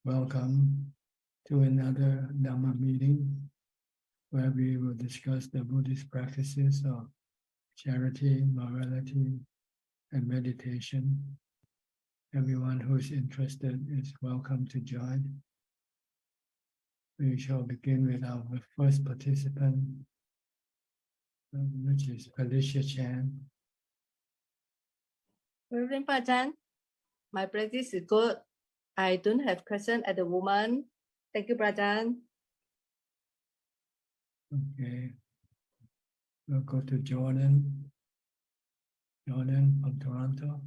Welcome to another Dhamma meeting where we will discuss the Buddhist practices of charity, morality, and meditation. Everyone who is interested is welcome to join. We shall begin with our first participant, which is Alicia Chan. Reverend Ajahn, my practice is good. I don't have question at the moment. Thank you, Ajahn. Okay. We'll go to Jordan. Jordan from Toronto.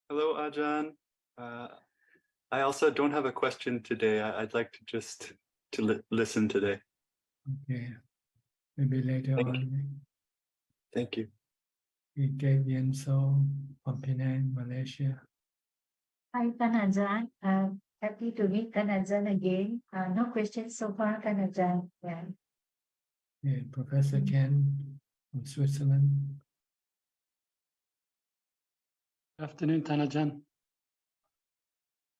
Hello, Ajahn. I also don't have a question today. I'd like to just listen today. Okay. Maybe later Thank on. you. Thank you. We gave Yen So from Penang, Malaysia. Hi, Ajahn. Happy to meet Ajahn again. No questions so far, Ajahn. Yeah. Yeah, Professor Ken from Switzerland. Good afternoon, Tanajan.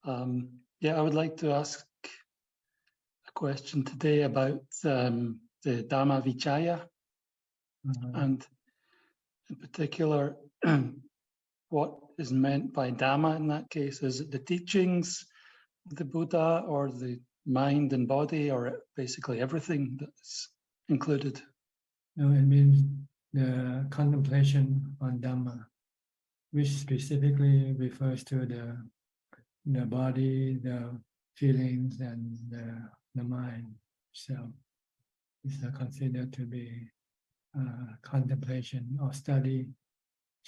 I would like to ask a question today about the Dhamma Vichaya, and in particular, what is meant by Dhamma in that case. Is it the teachings of the Buddha, or the mind and body, or basically everything that's included? No, it means the contemplation on Dhamma, which specifically refers to the body, the feelings, and the mind. So it's considered to be contemplation or study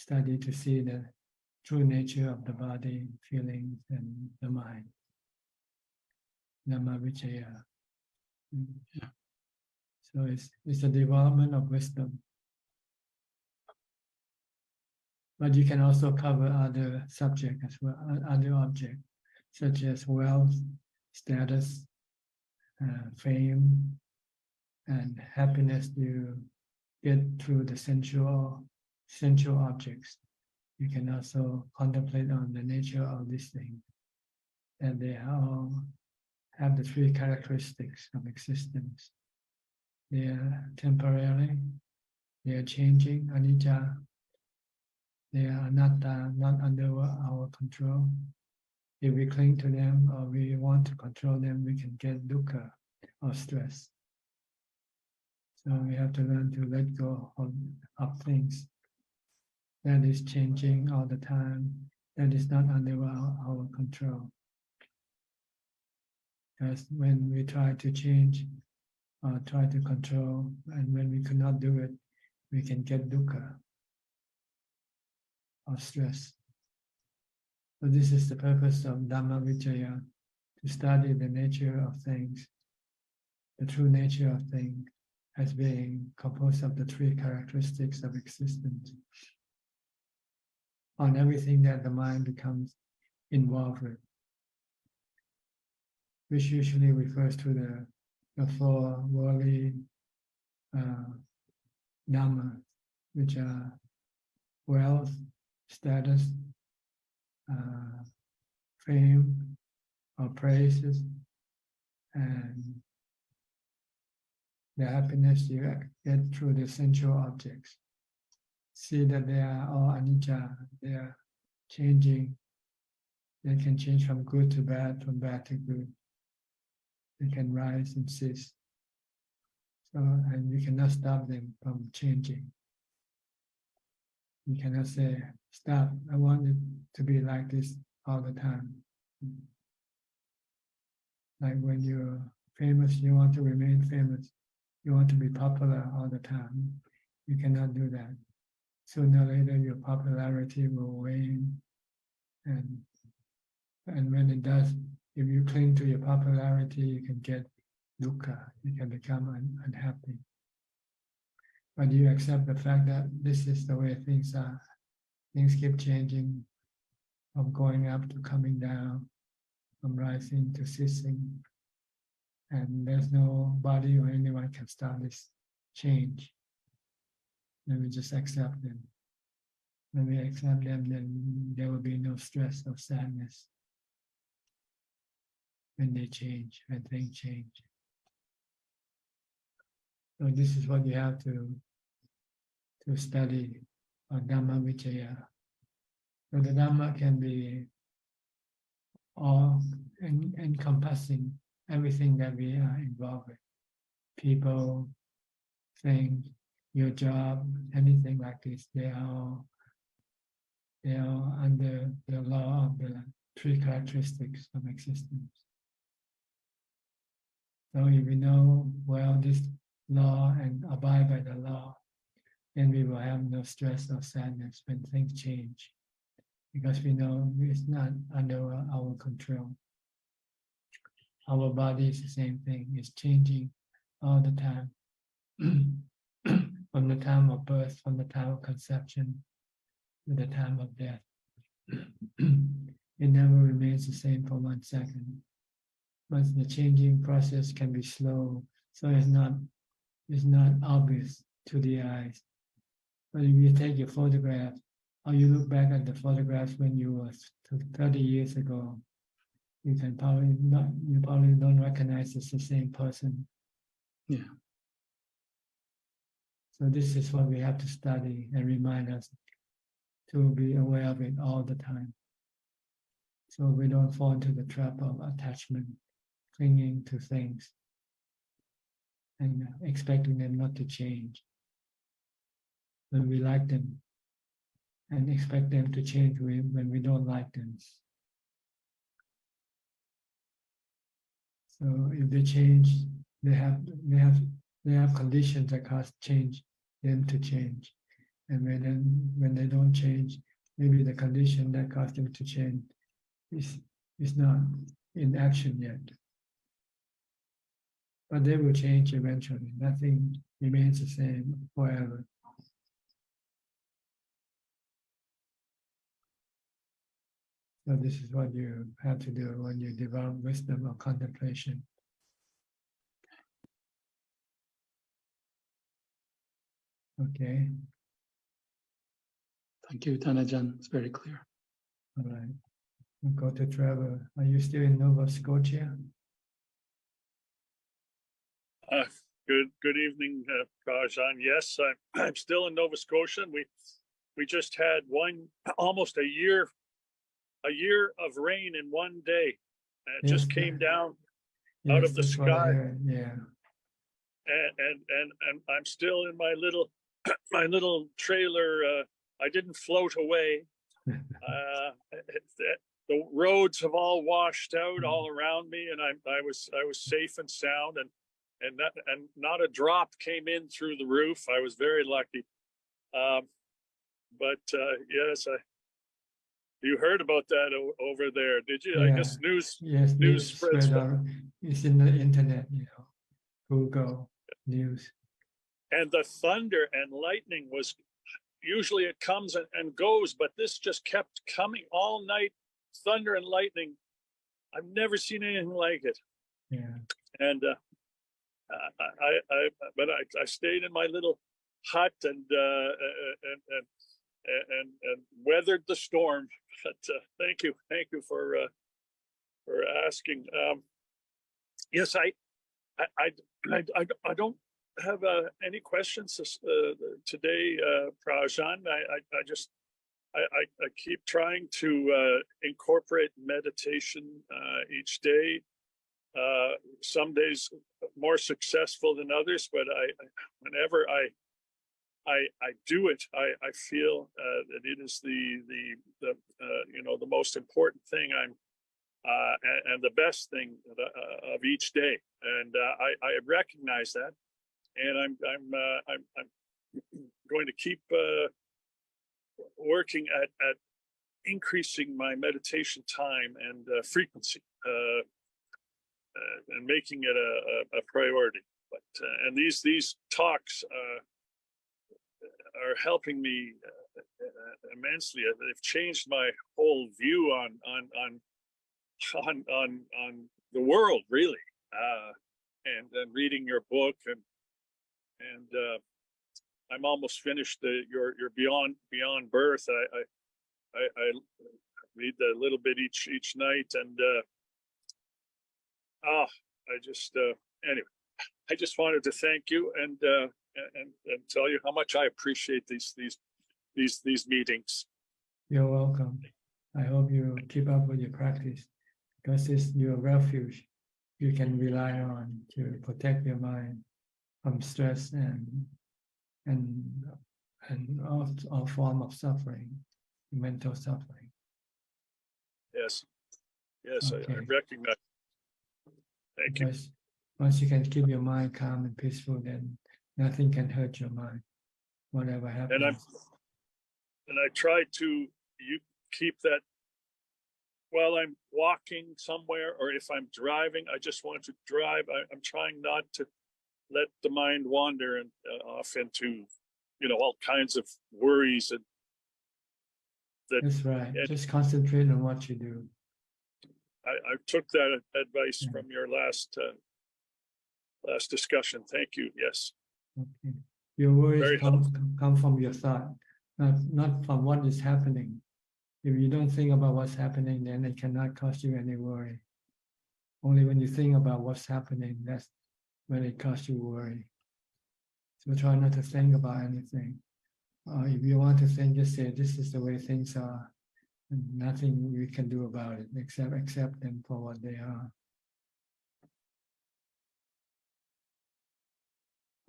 to see the true nature of the body, feelings, and the mind. Dhamma Vichaya. Yeah. So it's a development of wisdom. But you can also cover other subjects as well, other objects, such as wealth, status, fame, and happiness you get through the sensual objects. You can also contemplate on the nature of these things, and they all have the three characteristics of existence. They are temporary, they are changing, anicca. They are anatta, not under our control. If we cling to them or we want to control them, we can get dukkha or stress. So we have to learn to let go of things that is changing all the time, that is not under our control. Because when we try to change or try to control, and when we cannot do it, we can get dukkha or stress. So this is the purpose of Dhamma Vichaya, to study the nature of things, the true nature of things, as being composed of the three characteristics of existence, on everything that the mind becomes involved with, which usually refers to the four worldly Dhamma, which are wealth, status, fame or praises, and the happiness you get through the sensual objects. See that they are all anicca, they are changing. They can change from good to bad, from bad to good. They can rise and cease. So, and you cannot stop them from changing. You cannot say, stop, I want it to be like this all the time. Like when you're famous, you want to remain famous. You want to be popular all the time. You cannot do that. Sooner or later, your popularity will wane. And when it does, if you cling to your popularity, you can get dukkha. You can become unhappy. But you accept the fact that this is the way things are. Things keep changing, from going up to coming down, from rising to ceasing. And there's no body or anyone can stop this change. Then we just accept them. When we accept them, then there will be no stress or sadness. when they change, when things change. So this is what you have to study Dhamma Vichaya. So the Dhamma can be all encompassing everything that we are involved with. People, things, your job, anything like this, they are under the law of the three characteristics of existence. So if we know well this law and abide by the law, then we will have no stress or sadness when things change, because we know it's not under our control. Our body is the same thing, it's changing all the time. From the time of birth, from the time of conception to the time of death. It never remains the same for 1 second. But the changing process can be slow, so it's not obvious to the eyes. But if you take your photograph, or you look back at the photographs when you were 30 years ago, you probably don't recognize it's the same person. Yeah. So this is what we have to study and remind us to be aware of it all the time. So we don't fall into the trap of attachment, clinging to things, and expecting them not to change. When we like them, and expect them to change when we don't like them. So if they change, they have conditions that cause them to change. And when they don't change, maybe the condition that caused them to change is not in action yet. But they will change eventually. Nothing remains the same forever. So this is what you have to do when you develop wisdom or contemplation. Okay. Thank you, Tanajan. It's very clear. All right. We'll go to Trevor. Are you still in Nova Scotia? Good evening, Ajahn. Yes, I'm still in Nova Scotia. And we just had almost a year of rain in one day. And it just came down out of the sky. Yeah. And I'm still in my little trailer. I didn't float away. The roads have all washed out all around me, and I was safe and sound, and not a drop came in through the roof. I was very lucky. But yes, you heard about that over there, did you? Yeah. I guess news spreads. It's in the internet, Google News. And the thunder and lightning was, usually it comes and goes, but this just kept coming all night. Thunder and lightning. I've never seen anything like it. Yeah. And I stayed in my little hut and weathered the storm. But thank you for asking. Yes, I don't have any questions today, Prajan. I keep trying to incorporate meditation each day. Some days more successful than others, but whenever I do it, I feel that it is the most important thing and the best thing of each day, and I recognize that, and I'm going to keep working at increasing my meditation time and frequency, and making it a priority. But and these talks are helping me immensely. They've changed my whole view on the world, really. And reading your book, and I'm almost finished your Beyond Birth. I read a little bit each night, and Oh, I just anyway, I just wanted to thank you and tell you how much I appreciate these meetings. You're welcome. I hope you keep up with your practice because it's your refuge you can rely on to protect your mind from stress and all form of suffering, mental suffering. Yes, yes, Okay. I recognize. Thank you. Because once you can keep your mind calm and peaceful, then nothing can hurt your mind, whatever happens. And I try to keep that while I'm walking somewhere, or if I'm driving. I just want to drive. I'm trying not to let the mind wander and off into, all kinds of worries and That's right. Just concentrate on what you do. I took that advice from your last discussion. Thank you. Yes. Okay. Your worries come from your thought, not from what is happening. If you don't think about what's happening, then it cannot cause you any worry. Only when you think about what's happening, that's when it causes you worry. So try not to think about anything. If you want to think, just say, this is the way things are. And nothing we can do about it except accept them for what they are.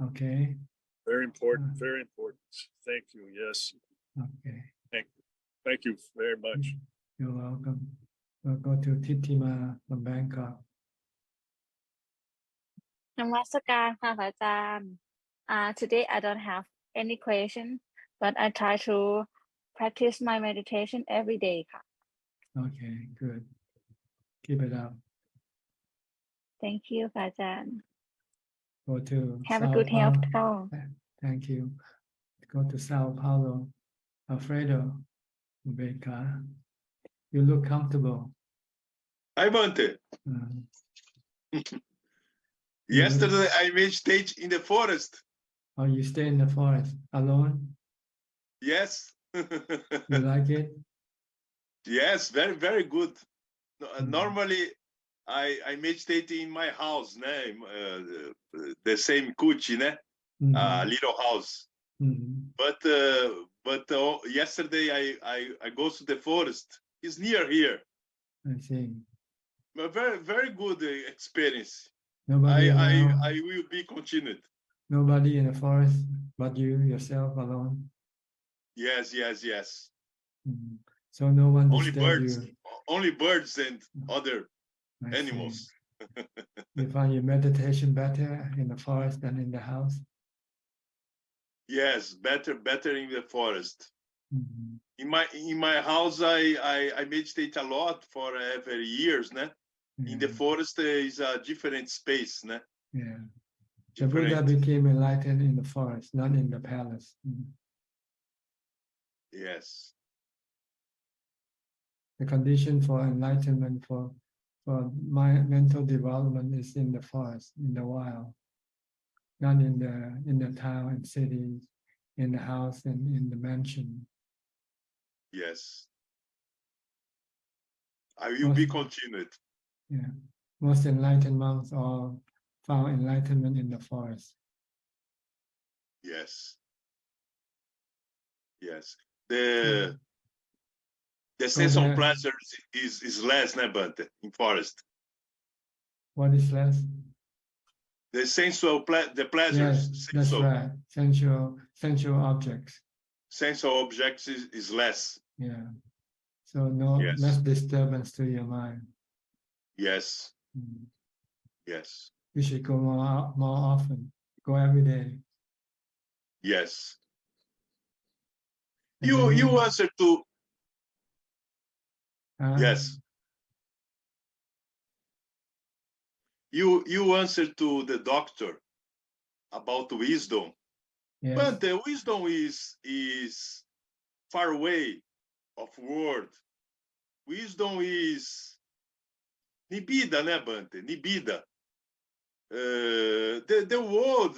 Okay. Very important. Very important. Thank you. Yes. Okay. Thank you very much. You're welcome. We'll go to Titima from Bangkok. นมัสการค่ะพระอาจารย์ Today I don't have any question, but I try to practice my meditation every day ค่ะ Okay, good. Keep it up. Thank you พระอาจารย์ Go to Have a Sao good health ค่ะ Thank you. Go to Sao Paulo. Alfredo Becca. You look comfortable. Hi, Bante. Yesterday I meditated in the forest. Oh, you stay in the forest alone? Yes. You like it? Yes, very, very good. Normally, I meditate in my house, the same kuchi, little house. But yesterday I go to the forest. It's near here. I see. A very, very good experience. I will be continued. Nobody in the forest but you yourself alone? Yes. So no one Only birds. you. Only birds and other animals. You find your meditation better in the forest than in the house? Yes, better in the forest. In my house, I meditate a lot for every years, In the forest is a different space, Yeah. The Buddha became enlightened in the forest, not in the palace. Yes. The condition for enlightenment, for my mental development is in the forest, in the wild, not in the town and cities, in the house and in the mansion. Yes. I will be continued. Yeah. Most enlightened monks all found enlightenment in the forest. Yes. The sense of pleasure is less, but in forest. What is less? The sensual the pleasures. Yes, that's right. Sensual objects. Sensual objects is less. Yeah. So less disturbance to your mind. Yes. Yes. You should go more often. Go every day. Yes. You answer to. Yes. You answer to the doctor about wisdom. Yes. But the wisdom is far away of word. Wisdom is nibida, Bante? Nibida. The world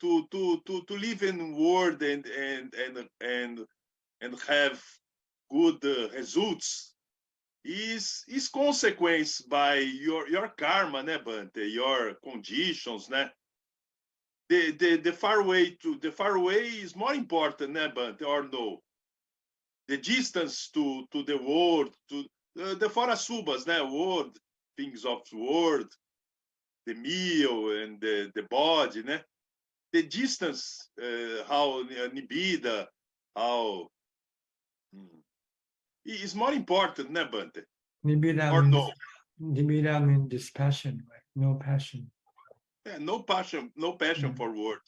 to live in world and have good results is consequence by your karma, né, Bante? Your conditions, né? The far way is more important, né, Bante, or no? The distance to the world, to the fora subas, né? World, things of world, the meal and the body, né? The distance, how Nibida, how is more important, né, Bante? Nibbida Or means, no? Nibbida means dispassion, right? No passion. Yeah, no passion for word.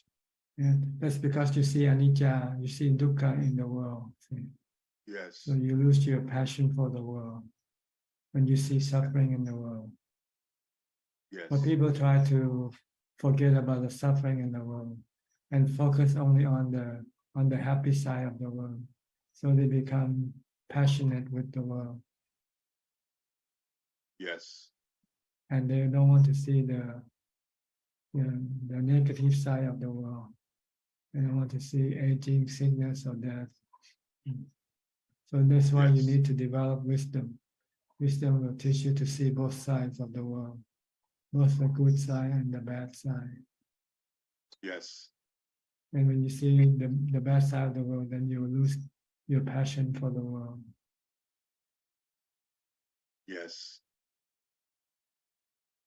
Yeah, that's because you see anicca, you see dukkha in the world. See? Yes. So you lose your passion for the world when you see suffering in the world. Yes. But people try to forget about the suffering in the world and focus only on the happy side of the world. So they become passionate with the world. Yes. And they don't want to see the negative side of the world. They don't want to see aging, sickness, or death. So that's why you need to develop wisdom. Wisdom will teach you to see both sides of the world, both the good side and the bad side. Yes. And when you see the bad side of the world, then you will lose your passion for the world. Yes.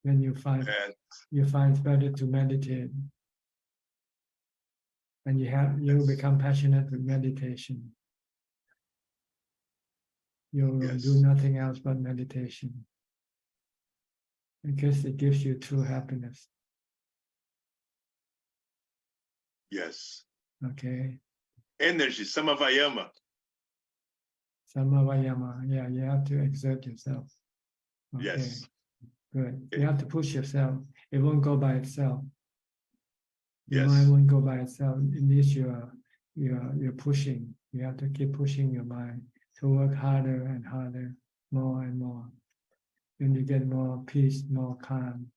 Then you find it's better to meditate, and you become passionate with meditation. You will do nothing else but meditation, because it gives you true happiness. Yes. Okay. Energy, samavayama. Samavayama. Yeah, you have to exert yourself. Okay. Yes. Good. You have to push yourself. It won't go by itself. Your Yes. mind won't go by itself. It needs your pushing. You have to keep pushing your mind to work harder and harder, more and more. Then you get more peace, more calm,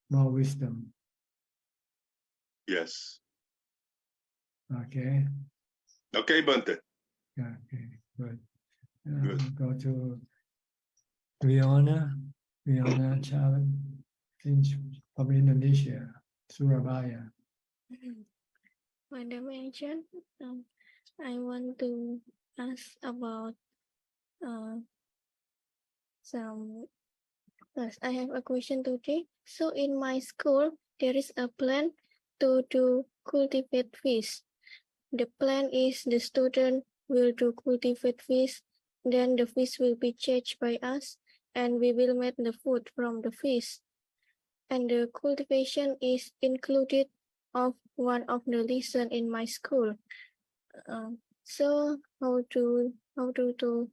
more wisdom. Yes. Okay. Okay, Bante. Okay. Good. Good. Go to Rihanna challenge from Indonesia, Surabaya. My dimension, I want to ask about some. Yes, I have a question today. So in my school, there is a plan to cultivate fish. The plan is the student will cultivate fish, then the fish will be changed by us, and we will make the food from the fish. And the cultivation is included of one of the lesson in my school. So how to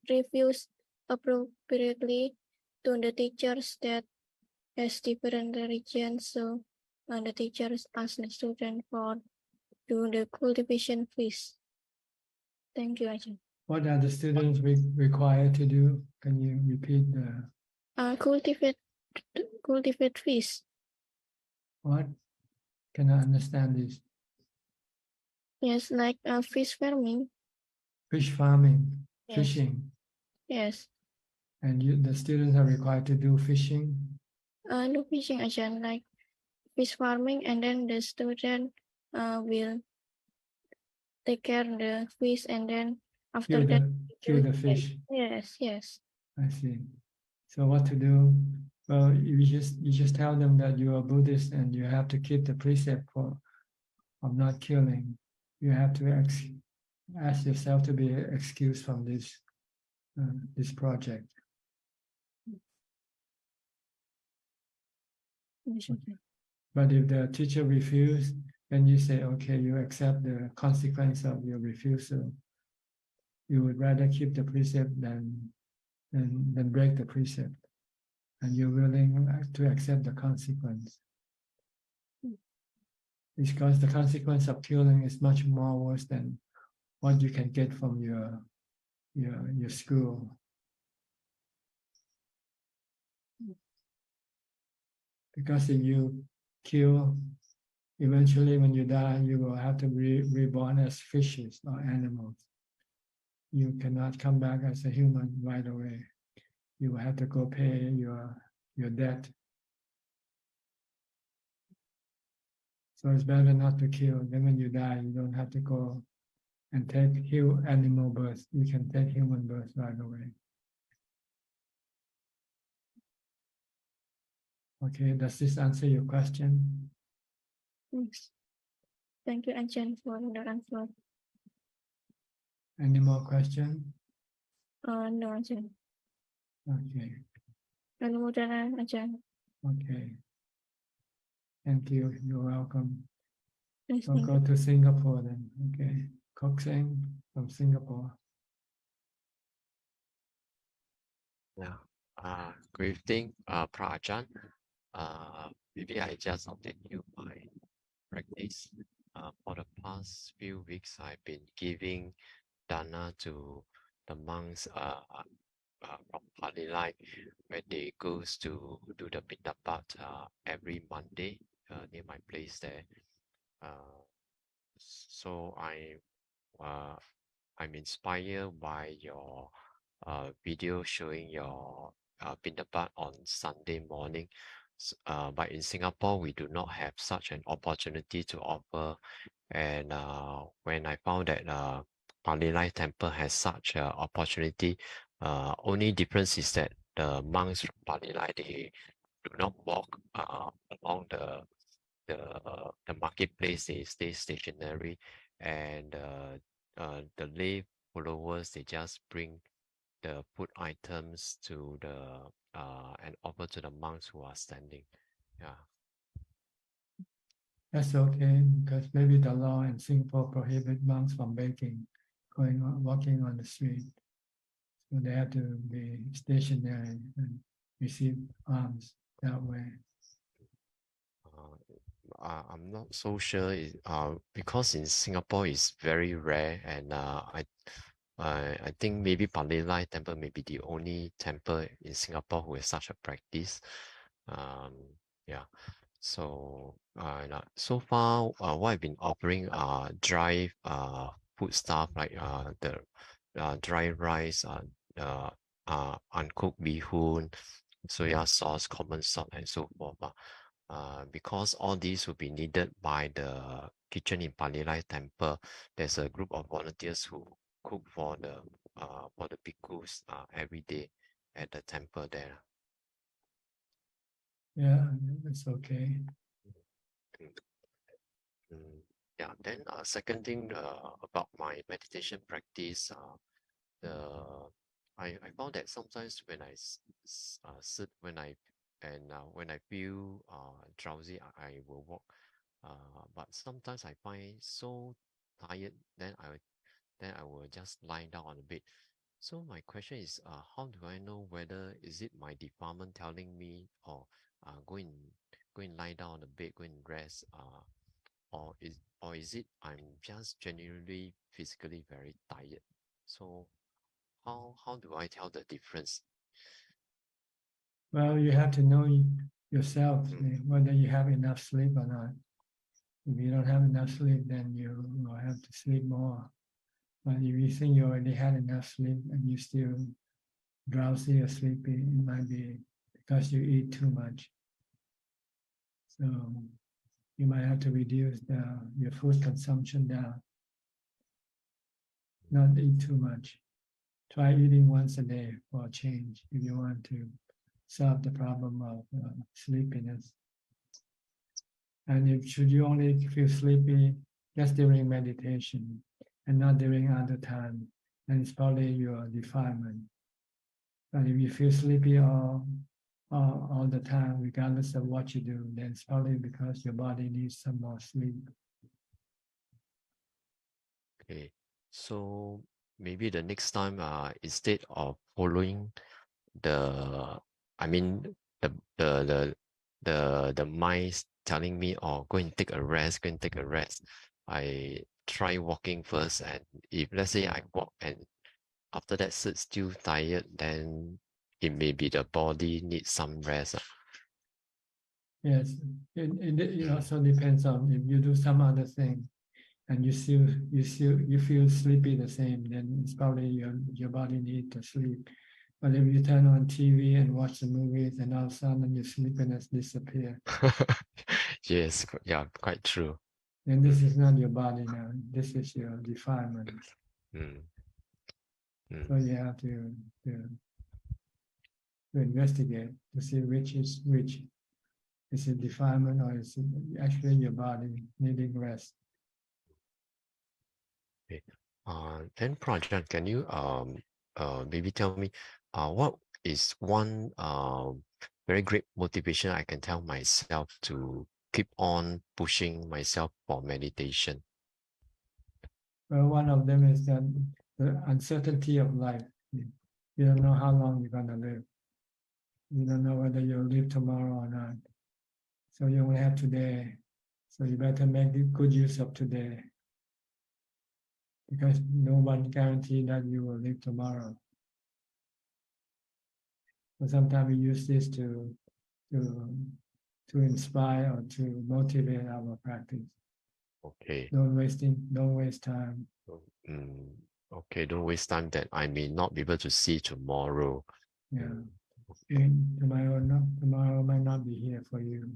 refuse appropriately to the teachers that has different religions. So the teachers ask the student for do the cultivation fish. Thank you, Ajahn. What are the students required to do? Can you repeat the cultivate fish? What? Can I understand this? Yes, like fish farming. Fish farming, Yes. fishing. Yes. And the students are required to do fishing? No fishing, Ajahn, like fish farming, and then the student will take care of the fish, and then after kill the fish. Yes, yes. I see. So what to do? Well, you just tell them that you are Buddhist and you have to keep the precept of not killing. You have to ask yourself to be excused from this project. But if the teacher refuses, then you say, okay, you accept the consequence of your refusal. You would rather keep the precept than break the precept. And you're willing to accept the consequence. Because the consequence of killing is much more worse than what you can get from your school. Because if you kill, eventually when you die, you will have to be reborn as fishes or animals. You cannot come back as a human right away. you will have to go pay your debt. So it's better not to kill. Then when you die, you don't have to go and take animal birth. You can take human birth right away. Okay, does this answer your question? Yes. Thank you, Ajahn, for the answer. Any more questions? No, Ajahn. Okay, Anumodana, Ajahn. okay. Thank you. You're welcome. Yes, So thank go you. to Singapore then. Okay, Kokseng from Singapore. Yeah. Good evening, Ajahn. Maybe I just update you my practice. For the past few weeks, I've been giving dana to the monks from Pali Life, where they goes to do the Pindapat every Monday near my place there. So I'm inspired by your video showing your Pindapat on Sunday morning. But in Singapore, we do not have such an opportunity to offer. And when I found that Pali Lai Temple has such an opportunity, only difference is that the monks from Pali Lai, they do not walk along the marketplace. They stay stationary, and the lay followers, they just bring the food items to the and offer to the monks who are standing. Yeah. That's okay, because maybe the law in Singapore prohibit monks from walking on the street. So they have to be stationary and receive alms that way. I'm not so sure because in Singapore it's very rare, and I think maybe Pali Lai Temple may be the only temple in Singapore who has such a practice. Yeah. So so far what I've been offering are dry food stuff like the dry rice, uncooked bihun, soya sauce, common salt, and so forth. Because all these will be needed by the kitchen in Pali Lai Temple, there's a group of volunteers who cook for the bhikkhus every day at the temple there. Yeah, that's okay. Yeah. Then second thing about my meditation practice, I found that sometimes when I sit, when I feel drowsy, I will walk. But sometimes I find so tired, then I will just lie down on the bed. So my question is, how do I know whether is it my defilement telling me, or go and lie down on the bed, go and rest, or is it I'm just genuinely physically very tired? So how do I tell the difference? Well, you have to know yourself whether you have enough sleep or not. If you don't have enough sleep, then you will have to sleep more. But if you think you already had enough sleep and you still drowsy or sleepy, it might be because you eat too much. So you might have to reduce your food consumption down. Not eat too much. Try eating once a day for a change if you want to solve the problem of sleepiness. And should you only feel sleepy just during meditation and not during other time, then it's probably your defilement. But if you feel sleepy all the time, regardless of what you do, then it's probably because your body needs some more sleep. Okay, so maybe the next time, instead of following the mind telling me, oh, go and take a rest, I try walking first, and if let's say I walk and after that still tired, then it may be the body needs some rest. Yes, it also depends on if you do some other thing and you feel sleepy the same, then it's probably your body needs to sleep. But if you turn on TV and watch the movies, and all of a sudden your sleepiness disappear, Yes, yeah, quite true. then this is not your body now. This is your defilement. Mm. So you have to investigate to see which is which. Is it defilement or is it actually your body needing rest? Okay. Then Prajan, can you maybe tell me what is one very great motivation I can tell myself to keep on pushing myself for meditation? Well, one of them is that the uncertainty of life. You don't know how long you're gonna live. You don't know whether you'll live tomorrow or not. So you only have today. So you better make good use of today. Because no one guarantees that you will live tomorrow. But sometimes we use this to inspire or to motivate our practice. Okay. Don't waste time. Okay, don't waste time that I may not be able to see tomorrow. Yeah. Tomorrow might not be here for you.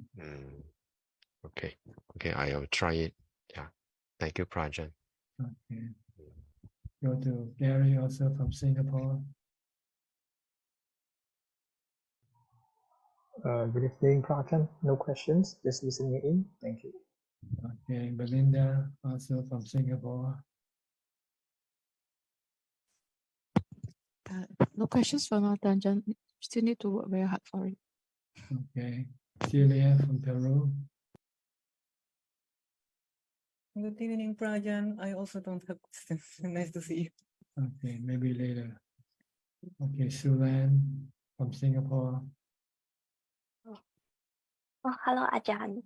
Okay. Okay, I will try it. Yeah. Thank you, Prajan. Okay. Go to Gary, also from Singapore. Good evening, Prajan. No questions, just listening in. Thank you. Okay, Belinda, also from Singapore. No questions for now, Tanjan. Still need to work very hard for it. Okay, Celia from Peru. Good evening, Prajan. I also don't have questions. Nice to see you. Okay, maybe later. Okay, Sulan from Singapore. Oh, hello, Ajahn.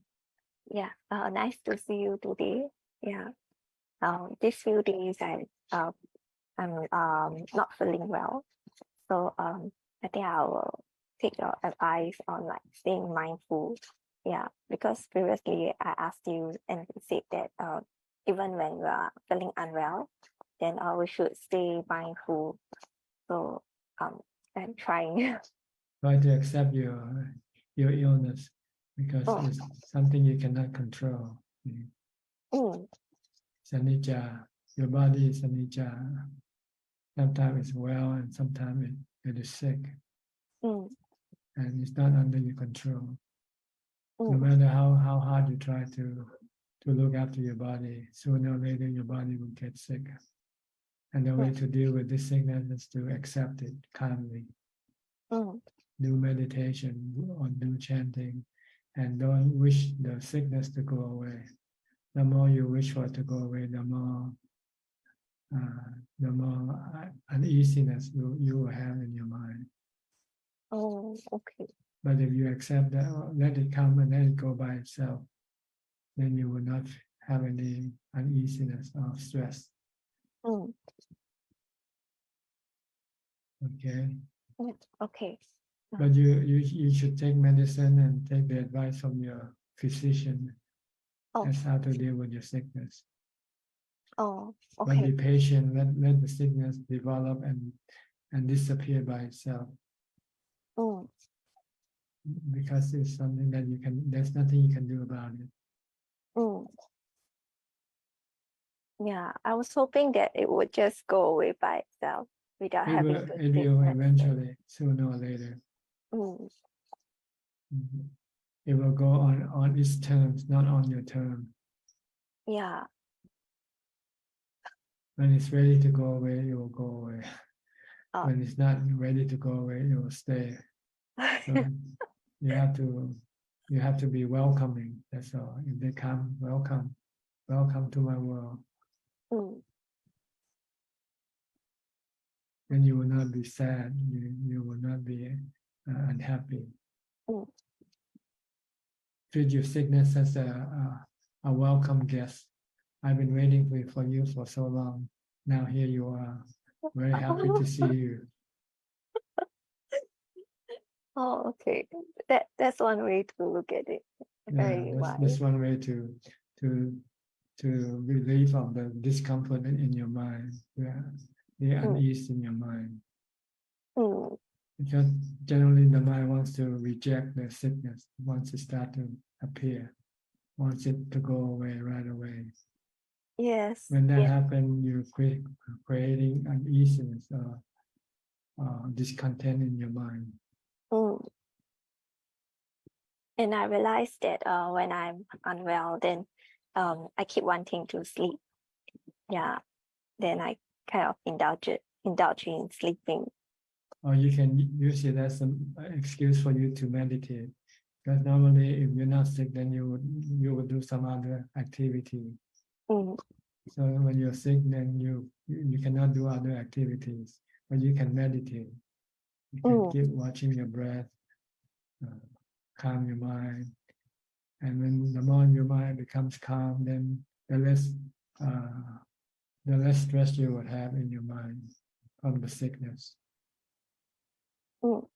Yeah, nice to see you today. Yeah, these few days I'm not feeling well, so I think I will take your advice on like staying mindful. Yeah, because previously I asked you and you said that even when we are feeling unwell, then we should stay mindful. So I'm trying. Try to accept your illness because it's something you cannot control. It's anicca. Your body is anicca. Sometimes it's well and sometimes it is sick. And it's not under your control. No matter how hard you try to look after your body, sooner or later your body will get sick. And the way to deal with this sickness is to accept it calmly. Do meditation or do chanting, and don't wish the sickness to go away. The more you wish for it to go away, the more uneasiness you will have in your mind. Oh, okay. But if you accept that, let it come and let it go by itself, then you will not have any uneasiness or stress. Okay. Okay. But you should take medicine and take the advice from your physician as how to deal with your sickness. Oh, But okay. be patient, let the sickness develop and disappear by itself. Because it's something that there's nothing you can do about it. Yeah, I was hoping that it would just go away by itself without having to It take will medicine. eventually, sooner or later. It will go on its terms, not on your term. Yeah. When it's ready to go away, it will go away. When it's not ready to go away, it will stay. So you have to be welcoming. That's all. If they come, welcome to my world. Then you will not be sad. You will not be unhappy. Treat your sickness as a welcome guest. I've been waiting for you for so long. Now here you are. Very happy to see you. Oh, okay. That's one way to look at it. Very wise. That's one way to relieve of the discomfort in your mind. The unease in your mind. Because generally the mind wants to reject the sickness once it starts to appear, wants it to go away right away. Yes. When that Yeah. happens, you're creating uneasiness or discontent in your mind. Mm. And I realized that when I'm unwell, then I keep wanting to sleep. Yeah. Then I kind of indulge in sleeping. Or you can use it as an excuse for you to meditate. Because normally, if you're not sick, then you would do some other activity. Mm. So when you're sick, then you cannot do other activities, but you can meditate. You can keep watching your breath, calm your mind, and when the more your mind becomes calm, then the less stress you would have in your mind from the sickness. Mm.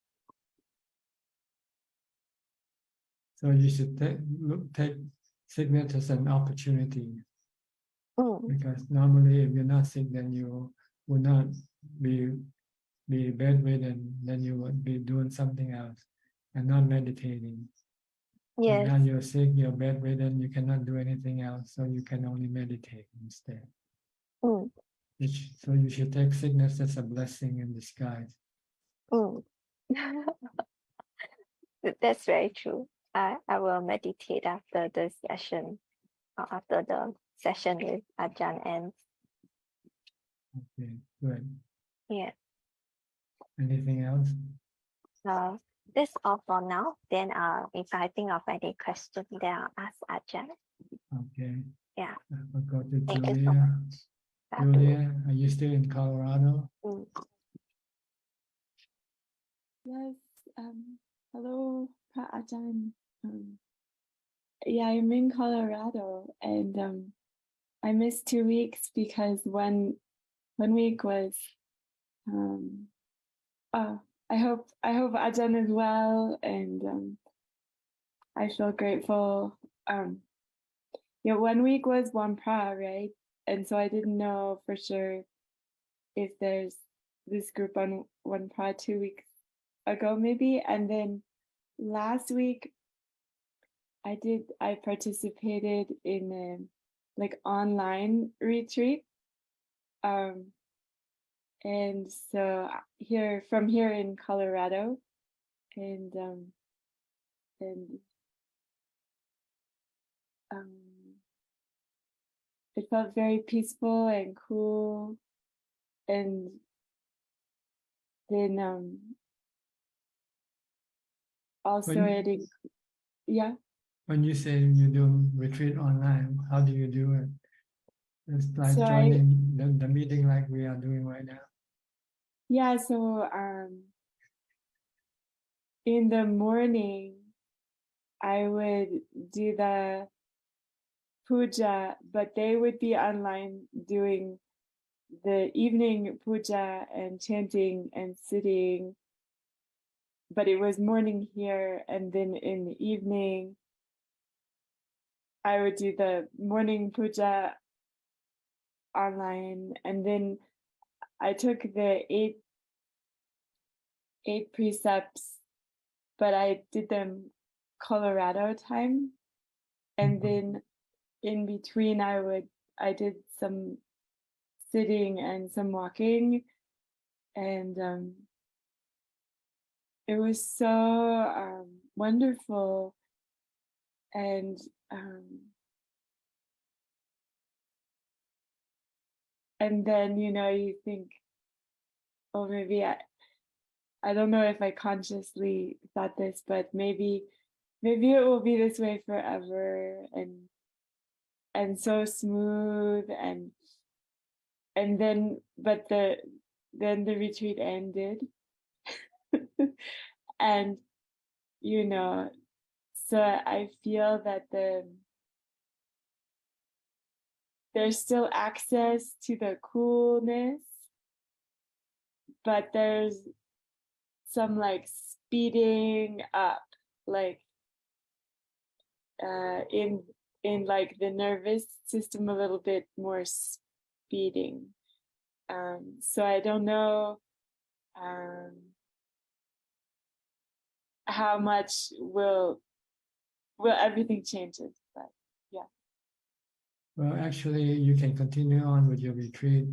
So you should take sickness as an opportunity. Because normally, if you're not sick, then you would not be bedridden. Then you would be doing something else and not meditating. Yes. Now you're sick, you're bedridden, you cannot do anything else, so you can only meditate instead. Mm. So you should take sickness as a blessing in disguise. Mm. That's very true. I will meditate after the session, or after the session with Ajahn ends. Okay, good. Yeah. Anything else? That's all for now. Then if I think of any question, then I'll ask Ajahn. Okay. Yeah. We'll go to Thank you so Julia. much. Julia, are you still in Colorado? Mm. Yes. Hello, Ajahn. Yeah, I'm in Colorado, and I missed 2 weeks because one week was. I hope Ajahn is well, and I feel grateful. Yeah, 1 week was one pra, right? And so I didn't know for sure if there's this group on one pra 2 weeks ago, maybe. And then last week, I participated in a online retreat. And so from here in Colorado, and it felt very peaceful and cool. And then also yeah. When you say you do retreat online, how do you do it? It's like So joining the meeting like we are doing right now. Yeah, so in the morning, I would do the puja, but they would be online doing the evening puja and chanting and sitting. But it was morning here, and then in the evening, I would do the morning puja online, and then I took the eight precepts, but I did them Colorado time, and then in between I did some sitting and some walking, and it was so wonderful. And then you think, oh, maybe I don't know if I consciously thought this, but maybe it will be this way forever, and so smooth, and then the retreat ended. And so I feel that there's still access to the coolness, but there's some like speeding up, like in like the nervous system, a little bit more speeding. So I don't know how much will everything changes. But yeah. Well, actually, you can continue on with your retreat.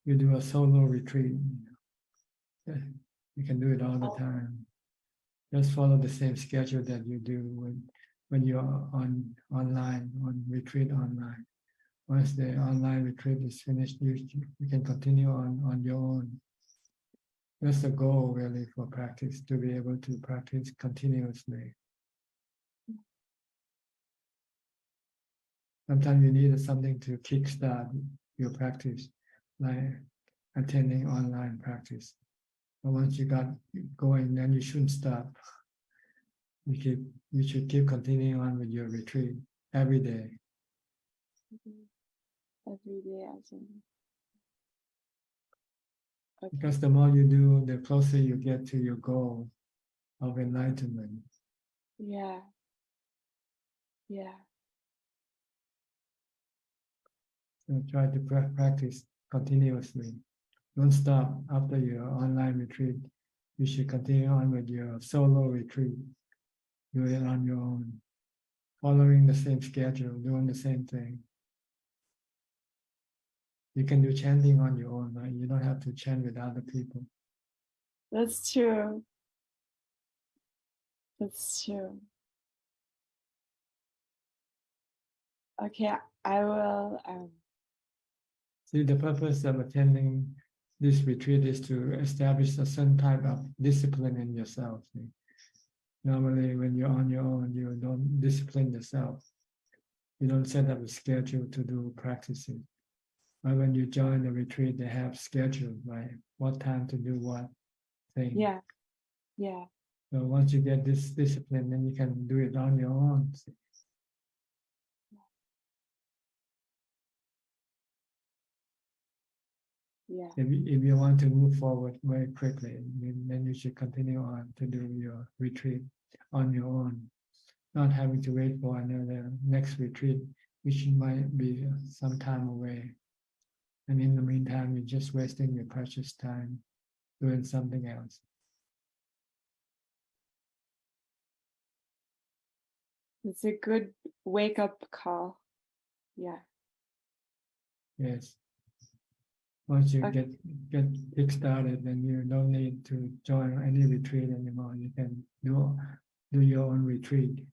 You do a solo retreat. You can do it all the time. Just follow the same schedule that you do when you're on retreat online. Once the online retreat is finished, you can continue on your own. That's the goal really for practice, to be able to practice continuously. Sometimes you need something to kickstart your practice, like attending online practice. But once you got going, then you shouldn't stop. You should keep continuing on with your retreat every day. Every day, Ajahn. Okay. Because the more you do, the closer you get to your goal of enlightenment. Yeah. Yeah. So try to practice continuously. Don't stop after your online retreat. You should continue on with your solo retreat. Do it on your own, following the same schedule, doing the same thing. You can do chanting on your own, right? You don't have to chant with other people. That's true. That's true. Okay, I will. See, the purpose of attending this retreat is to establish a certain type of discipline in yourself. See? Normally, when you're on your own, you don't discipline yourself. You don't set up a schedule to do practicing. But when you join the retreat, they have schedule, right? What time to do what thing. Yeah. Yeah. So once you get this discipline, then you can do it on your own. See? Yeah. If you want to move forward very quickly, then you should continue on to do your retreat on your own, not having to wait for another next retreat, which might be some time away. And in the meantime, you're just wasting your precious time doing something else. It's a good wake-up call. Yeah. Yes. Once you Okay. get kick-started, then you don't need to join any retreat anymore. You can do your own retreat.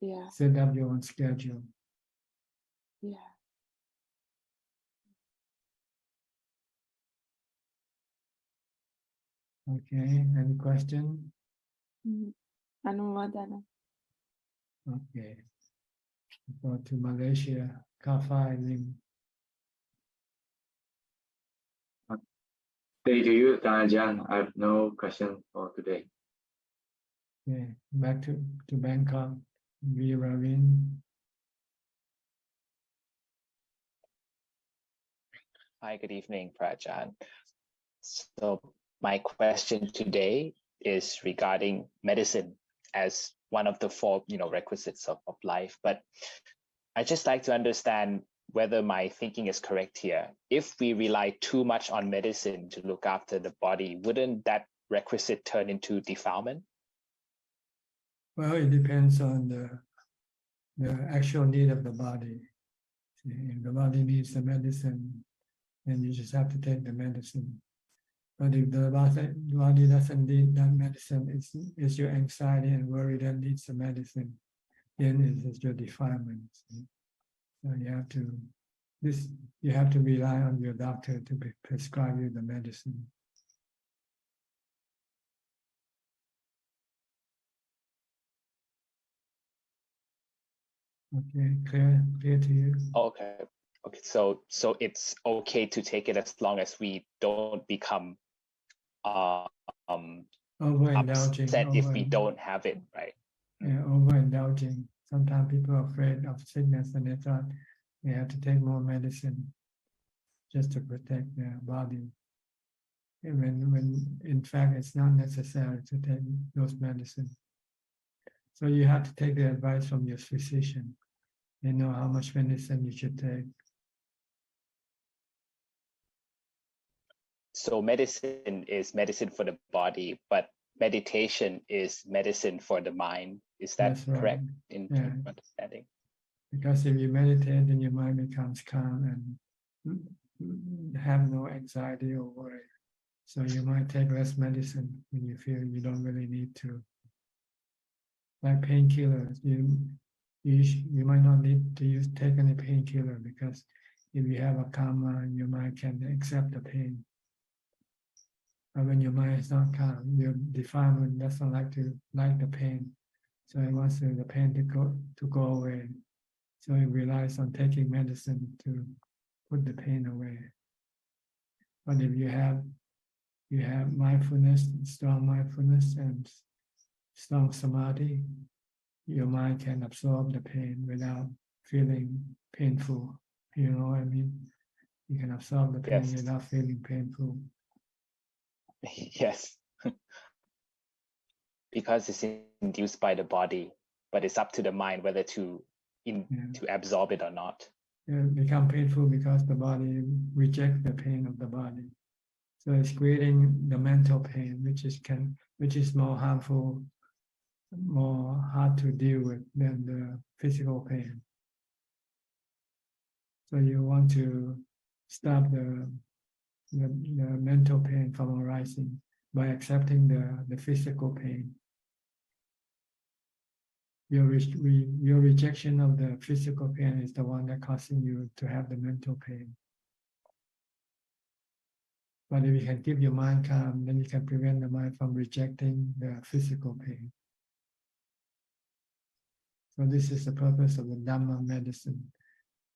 Yeah. Set up your own schedule. Yeah. Okay, any question? Anumodana. Okay. Go to Malaysia, Kafai Lim. Thank you, Ajahn. I have no question for today. Okay, back to Bangkok, Viravin. Hi, good evening, Prajan. So my question today is regarding medicine as one of the four, requisites of life. But I just like to understand whether my thinking is correct here. If we rely too much on medicine to look after the body, wouldn't that requisite turn into defilement? Well, it depends on the actual need of the body. See, if the body needs the medicine, then you just have to take the medicine. But if the body doesn't need that medicine, it's your anxiety and worry that needs the medicine, then it's your defilement. See? So you have to rely on your doctor to prescribe you the medicine. Okay, clear to you? Okay. Okay. So it's okay to take it as long as we don't become overindulging, upset if we don't have it, right? Yeah, overindulging. Sometimes people are afraid of sickness and they thought they have to take more medicine just to protect their body. And when in fact it's not necessary to take those medicines. So you have to take the advice from your physician. They know how much medicine you should take. So medicine is medicine for the body, but meditation is medicine for the mind. Is that That's right. correct in Yeah. understanding? Because if you meditate, then your mind becomes calm and have no anxiety or worry. So you might take less medicine when you feel you don't really need to. Like painkillers, you might not need to take any painkiller, because if you have a calm mind, your mind can accept the pain. But when your mind is not calm, your defilement doesn't like the pain, so it wants the pain to go away. So it relies on taking medicine to put the pain away. But if you have mindfulness, strong mindfulness and strong samadhi, your mind can absorb the pain without feeling painful. You know what I mean? You can absorb the pain without feeling painful. Yes. Because it's induced by the body, but it's up to the mind whether to absorb it or not. It becomes painful because the body rejects the pain of the body. So it's creating the mental pain, which is more harmful, more hard to deal with than the physical pain. So you want to stop the mental pain from arising by accepting the physical pain. Your rejection of the physical pain is the one that causing you to have the mental pain. But if you can keep your mind calm, then you can prevent the mind from rejecting the physical pain. So this is the purpose of the Dhamma medicine,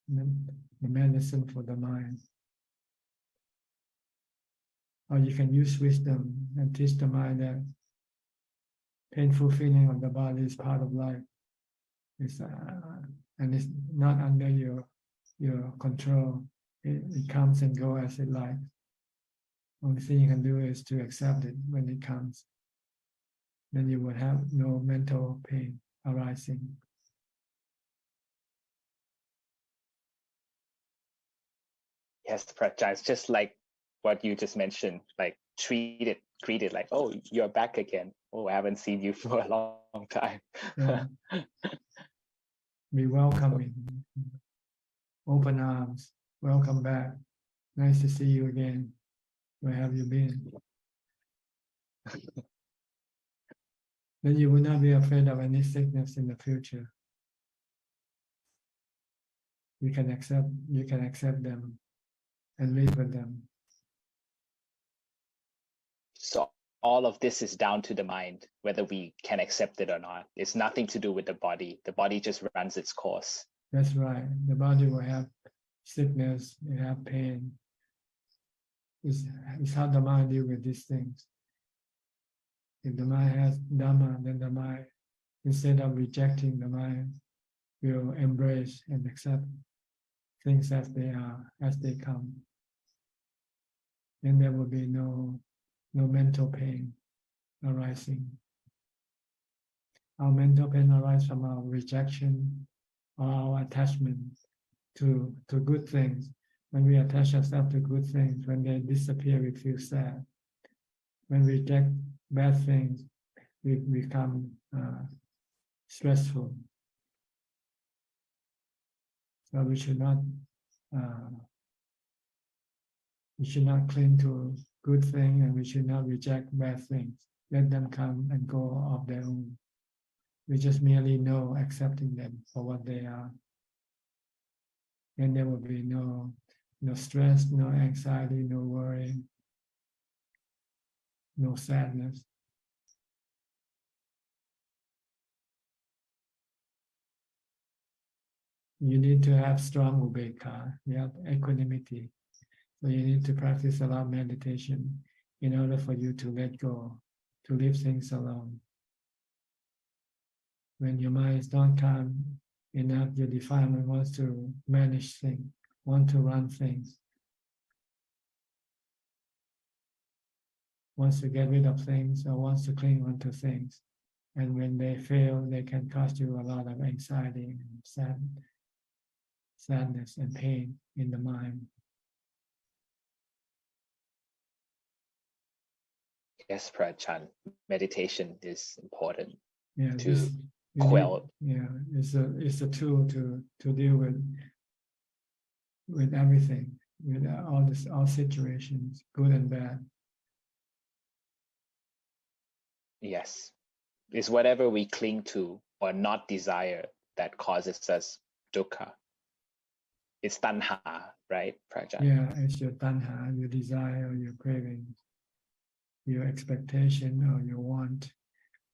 the medicine for the mind. Or you can use wisdom and teach the mind that painful feeling of the body is part of life. And it's not under your control. It comes and goes as it likes. Only thing you can do is to accept it when it comes. Then you will have no mental pain arising. Yes, Prajna, it's just like what you just mentioned, like treat it like, oh, you're back again. Oh, I haven't seen you for a long time. Yeah. Be welcoming, open arms, welcome back. Nice to see you again. Where have you been? Then you will not be afraid of any sickness in the future. You can accept them and live with them. So all of this is down to the mind, whether we can accept it or not. It's nothing to do with the body. The body just runs its course. That's right. The body will have sickness, it have pain. It's how the mind deal with these things. If the mind has Dhamma, then the mind, instead of rejecting, the mind will embrace and accept things as they are, as they come. Then there will be no mental pain arising. Our mental pain arises from our rejection or our attachment to good things. When we attach ourselves to good things, when they disappear, we feel sad. When we reject bad things, we become stressful. So we should not cling to good things, and we should not reject bad things. Let them come and go of their own. We just merely know, accepting them for what they are. And there will be no stress, no anxiety, no worry, no sadness. You need to have strong upekkha, you have equanimity. So you need to practice a lot of meditation in order for you to let go, to leave things alone. When your mind is not calm enough, your defilement wants to manage things, want to run things, wants to get rid of things, or wants to cling onto things. And when they fail, they can cause you a lot of anxiety and sadness and pain in the mind. Yes, Prajhan, meditation is important Yeah, to this you quell. need, yeah, it's a tool to deal with everything, with all situations, good and bad. Yes, it's whatever we cling to or not desire that causes us dukkha. It's tanha, right, Prajhan? Yeah, it's your tanha, your desire, your cravings, your expectation or your want.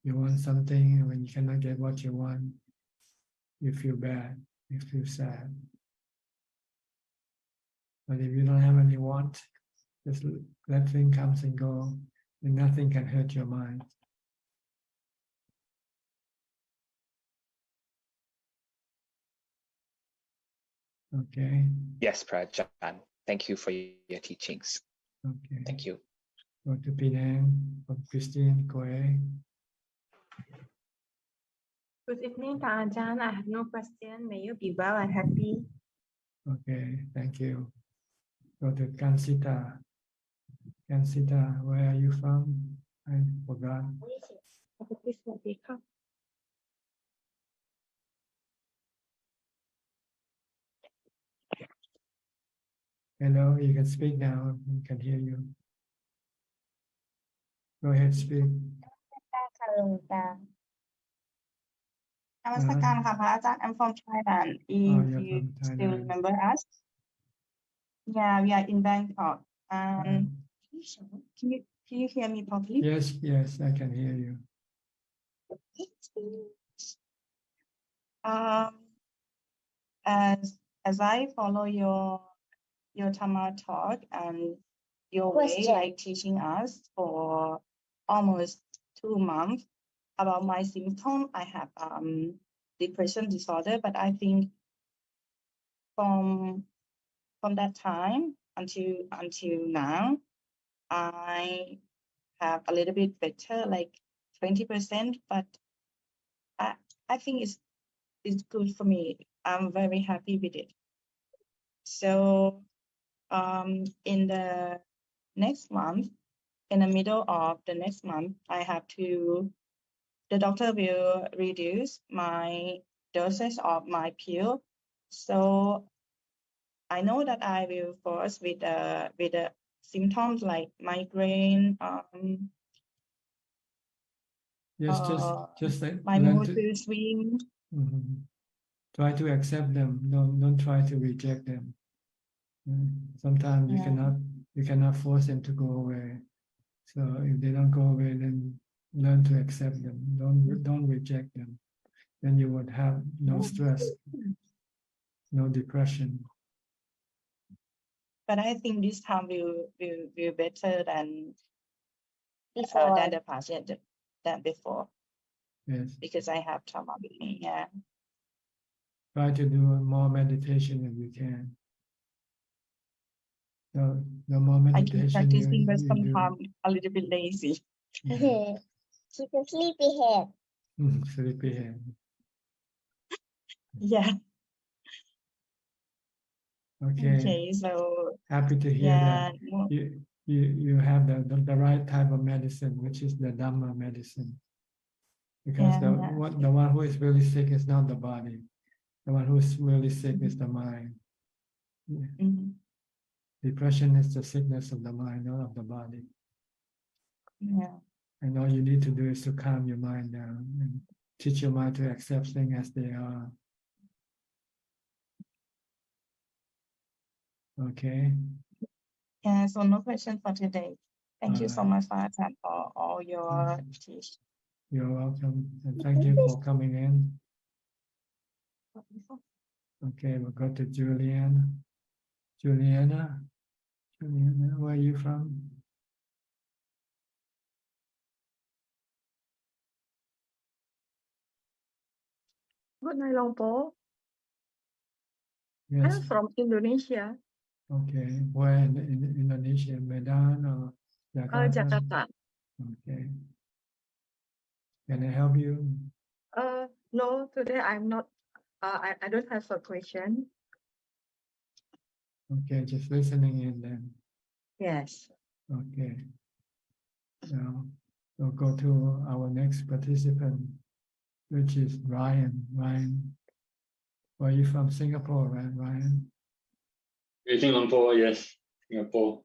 You want something, and when you cannot get what you want, you feel bad, you feel sad. But if you don't have any want, just let things come and go, and nothing can hurt your mind. Okay. Yes, Prajhan. Thank you for your teachings. Okay. Thank you. Go to Penang from Christine Koe. Good evening, Ajahn. I have no question. May you be well and happy. Okay, thank you. Go to Kansita. Kansita, where are you from? I forgot. Hello, you can speak now. We can hear you. Go ahead, speak. นมัสการค่ะพระอาจารย์ I'm from Thailand. If you're you from still Thailand. remember us, yeah, we are in Bangkok. Can you hear me properly? Yes, I can hear you. As I follow your Dhamma talk and your way, like teaching us for almost 2 months about my symptom, I have depression disorder, but I think from that time until now, I have a little bit better, like 20%, but I think it's good for me. I'm very happy with it. So in the next month, in the middle of the next month, the doctor will reduce my dosage of my pill. So I know that I will first with the symptoms like migraine, Just my learn mood to will swing. try to accept them. Don't try to reject them. Sometimes you cannot force them to go away. So if they don't go away, then learn to accept them. Don't reject them. Then you would have no stress, no depression. But I think this time will better than the patient than before. Yes. Because I have trauma with me. Yeah. Try to do more meditation if you can. So the more meditation I keep practicing, but you sometimes a little bit lazy. Keep a sleepy head. Sleepy head. Yeah. Okay. So happy to hear that yeah. you have the right type of medicine, which is the Dhamma medicine. Because the one who is really sick is not the body. The one who is really sick is the mind. Depression is the sickness of the mind, not of the body. Yeah. And all you need to do is to calm your mind down and teach your mind to accept things as they are. Okay. Yeah, so no question for today. Thank you so much, Ajahn, for all your teaching. You're welcome, and thank you for coming in. Okay, we'll go to Juliana, where are you from? Good night, Longpo. Yes. I'm from Indonesia. Okay, where in Indonesia, Medan or Jakarta? Jakarta. Okay. Can I help you? No, today I'm not. I don't have a question. Okay, just listening in then. Yes. Okay. Now we'll go to our next participant, which is Ryan. Ryan, are you from Singapore, right, Ryan? Greeting Lumpur, yes, Singapore.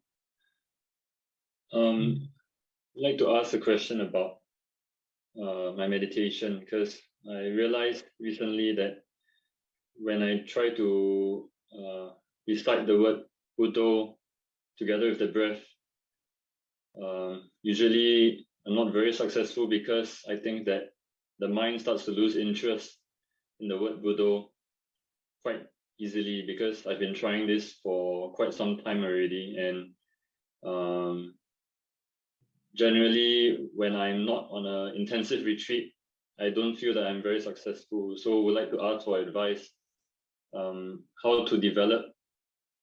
I'd like to ask a question about my meditation, because I realized recently that when I try to recite the word Buddho together with the breath, usually I'm not very successful, because I think that the mind starts to lose interest in the word Buddho quite easily, because I've been trying this for quite some time already, and generally when I'm not on an intensive retreat, I don't feel that I'm very successful. So would like to ask for advice, how to develop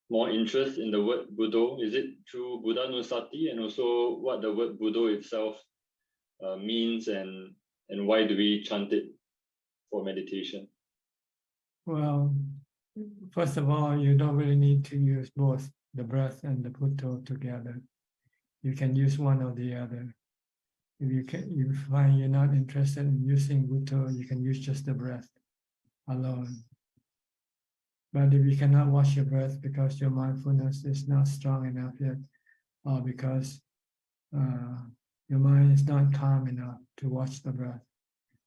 more interest in the word Buddho. Is it through Buddha Nusati, and also what the word Buddho itself means, and why do we chant it for meditation? Well, first of all, you don't really need to use both the breath and the Buddho together. You can use one or the other. If you find you're not interested in using Buddho, you can use just the breath alone. But if you cannot watch your breath because your mindfulness is not strong enough yet, or because your mind is not calm enough to watch the breath,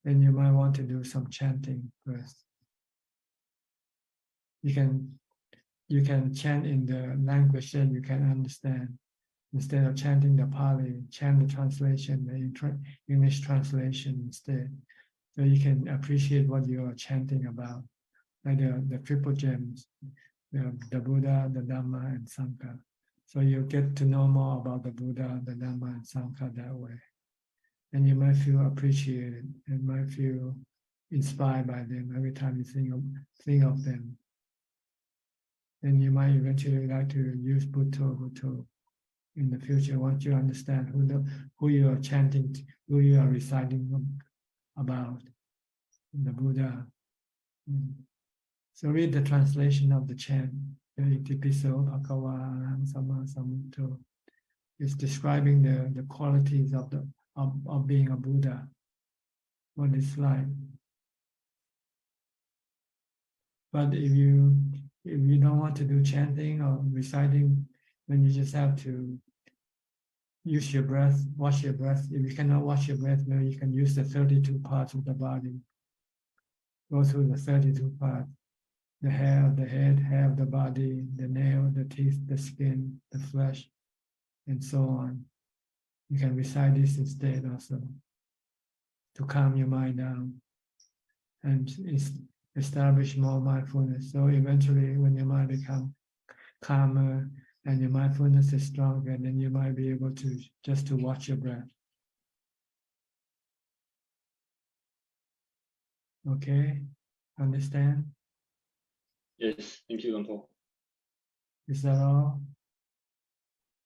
then you might want to do some chanting first. You can chant in the language that you can understand. Instead of chanting the Pali, chant the translation, the English translation instead. So you can appreciate what you are chanting about, like the triple gems, the Buddha, the Dhamma, and Sangha. So you get to know more about the Buddha, the Dhamma, and Sangha that way. And you might feel appreciated and might feel inspired by them every time you think of them. Then you might eventually like to use Buddho in the future once you understand who you are chanting, who you are reciting about, the Buddha. So read the translation of the chant. Itipiso Bhagava Arahant Samma Sambuddho. It's describing the qualities of being a Buddha, what it's like. But if you don't want to do chanting or reciting, then you just have to use your breath, watch your breath. If you cannot watch your breath, maybe you can use the 32 parts of the body. Go through the 32 parts. The hair of the head, hair of the body, the nail, the teeth, the skin, the flesh, and so on. You can recite this instead also to calm your mind down and establish more mindfulness. So eventually when your mind becomes calmer and your mindfulness is stronger, then you might be able to just to watch your breath. Okay, understand? Yes, thank you, Lumpur. Is that all?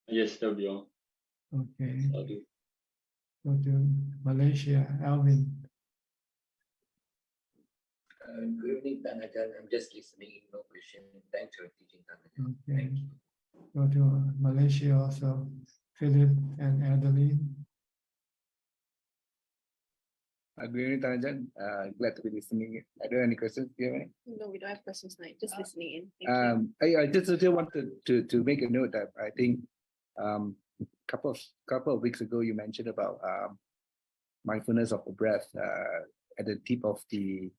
Yes, that'll be all. Okay. I'll do. Go to Malaysia, Alvin. Good evening, Ajahn. I'm just listening, no question. Thanks for teaching, Ajahn. Okay. Thank you. Go to Malaysia also, Philip and Adeline. Good evening, Ajahn. Glad to be listening. Are there any questions? Do you have any? No, we don't have questions tonight. Just listening in. I just wanted to make a note that I think couple of weeks ago you mentioned about mindfulness of the breath at the tip of the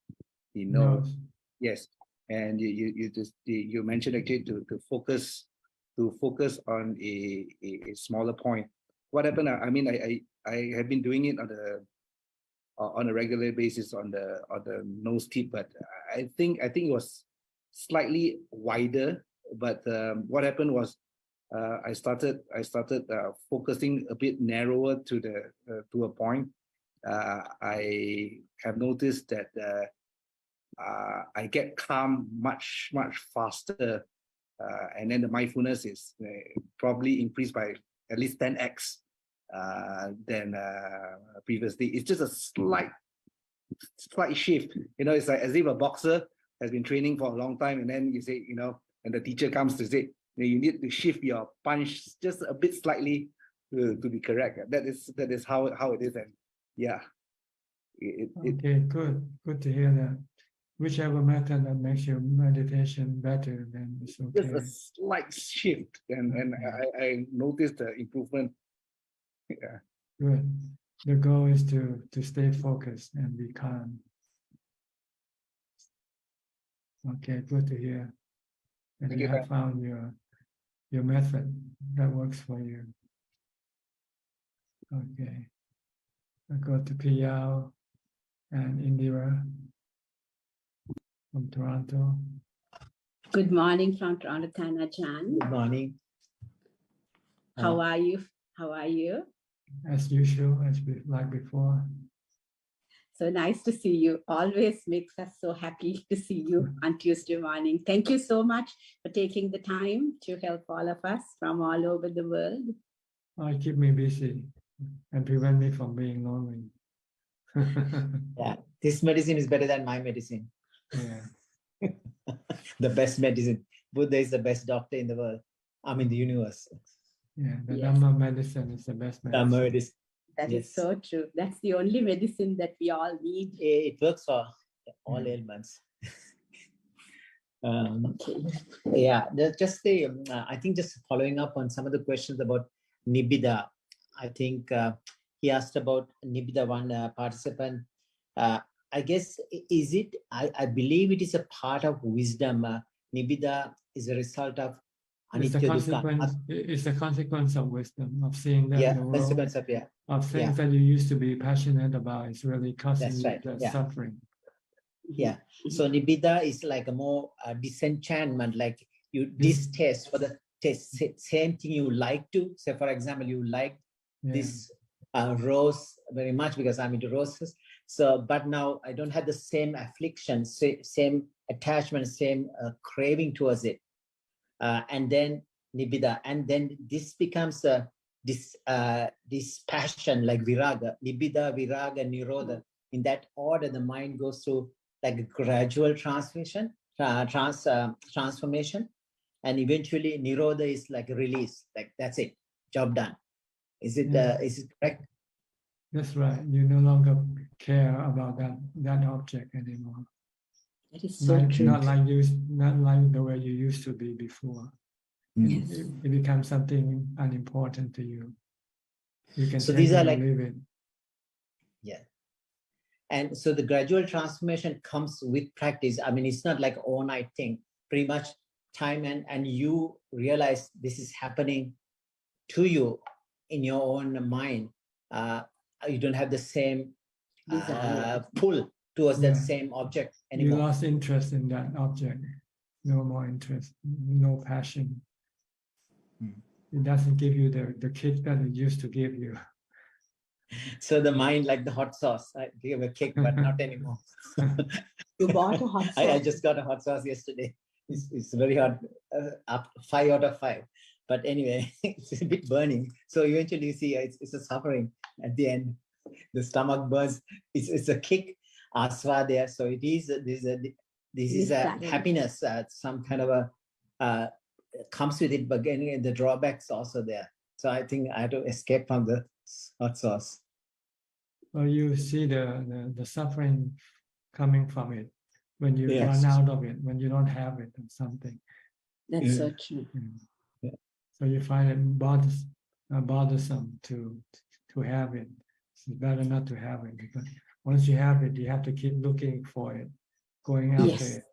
nose. Yes, and you mentioned actually to focus on a smaller point. What happened? I mean, I have been doing it on a regular basis on the nose tip, but I think it was slightly wider. But what happened was I started focusing a bit narrower to a point. I have noticed that I get calm much faster, and then the mindfulness is probably increased by at least 10x than previously. It's just a slight shift. It's like as if a boxer has been training for a long time, and then you say, and the teacher comes to say, you need to shift your punch just a bit slightly to be correct. That is how it is, and yeah. Okay, good to hear that. Whichever method that makes your meditation better, then it's okay. Just a slight shift, and I noticed the improvement. Yeah. Good. The goal is to stay focused and be calm. Okay, good to hear. And Thank you you, have found your method that works for you. Okay. I go to Piyao and Indira from Toronto. Good morning from Toronto, Ajahn. Good morning. How are you? How are you? As usual, like before. So nice to see you. Always makes us so happy to see you on Tuesday morning. Thank you so much for taking the time to help all of us from all over the world. Keep me busy and prevent me from being lonely. Yeah, this medicine is better than my medicine. Yeah. The best medicine. Buddha is the best doctor in the world. I mean, the universe. Yeah, the Dhamma medicine is the best medicine. Dhamma medicine. That is so true. That's the only medicine that we all need. It works for all ailments. Yeah, just I think just following up on some of the questions about Nibbida. I think he asked about Nibbida, one participant. I guess, is it, I believe it is a part of wisdom. Nibbida is a result of It's the consequence of wisdom, of seeing that the world, of things that you used to be passionate about is really causing you the suffering. Yeah. So Nibbida is like a more disenchantment, like you distaste for the same thing you like to. Say, for example, you like this rose very much because I'm into roses. So, but now I don't have the same affliction, same attachment, same craving towards it. And then Nibbida, and then this becomes this passion like viraga, Nibbida, viraga, nirodha. In that order, the mind goes through like a gradual transformation, and eventually nirodha is like a release, like that's it, job done. Is it correct? That's right. You no longer care about that object anymore. That is so true. Not like the way you used to be before. Yes. It becomes something unimportant to you. You can so these are like leave it. Yeah. And so the gradual transformation comes with practice. I mean, it's not like overnight thing. Pretty much time and you realize this is happening to you in your own mind. You don't have the same pull towards that same object anymore. You lost interest in that object. No more interest, no passion. It doesn't give you the kick that it used to give you. So the mind, like the hot sauce, I gave a kick, but not anymore. You bought a hot sauce? I just got a hot sauce yesterday. It's very hot, up 5 out of 5. But anyway, it's a bit burning. So eventually you see it's a suffering at the end. The stomach burns. It's a kick, asvadya. So it is, this is a happiness, some kind of a, comes with it, but again, the drawbacks also there. So I think I had to escape from the hot sauce. Well, you see the suffering coming from it when you run out of it, when you don't have it or something. That's so true. Yeah. So you find it bothersome to have it. It's better not to have it, because once you have it, you have to keep looking for it, going after it.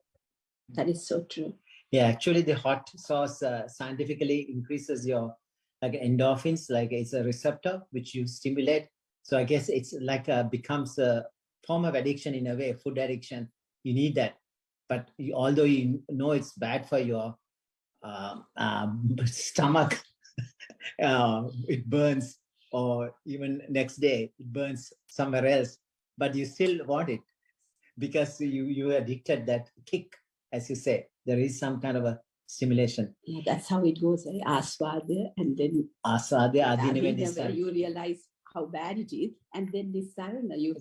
That is so true. Yeah, actually the hot sauce scientifically increases your like endorphins, like it's a receptor which you stimulate. So I guess it's like becomes a form of addiction in a way, food addiction. You need that. But although you know it's bad for your stomach, it burns, or even next day it burns somewhere else, but you still want it because you addicted that kick, as you say. There is some kind of a stimulation. Yeah, that's how it goes. Asvadya, and then Asvadya, Adinava, you realize how bad it is, and then this sarana, you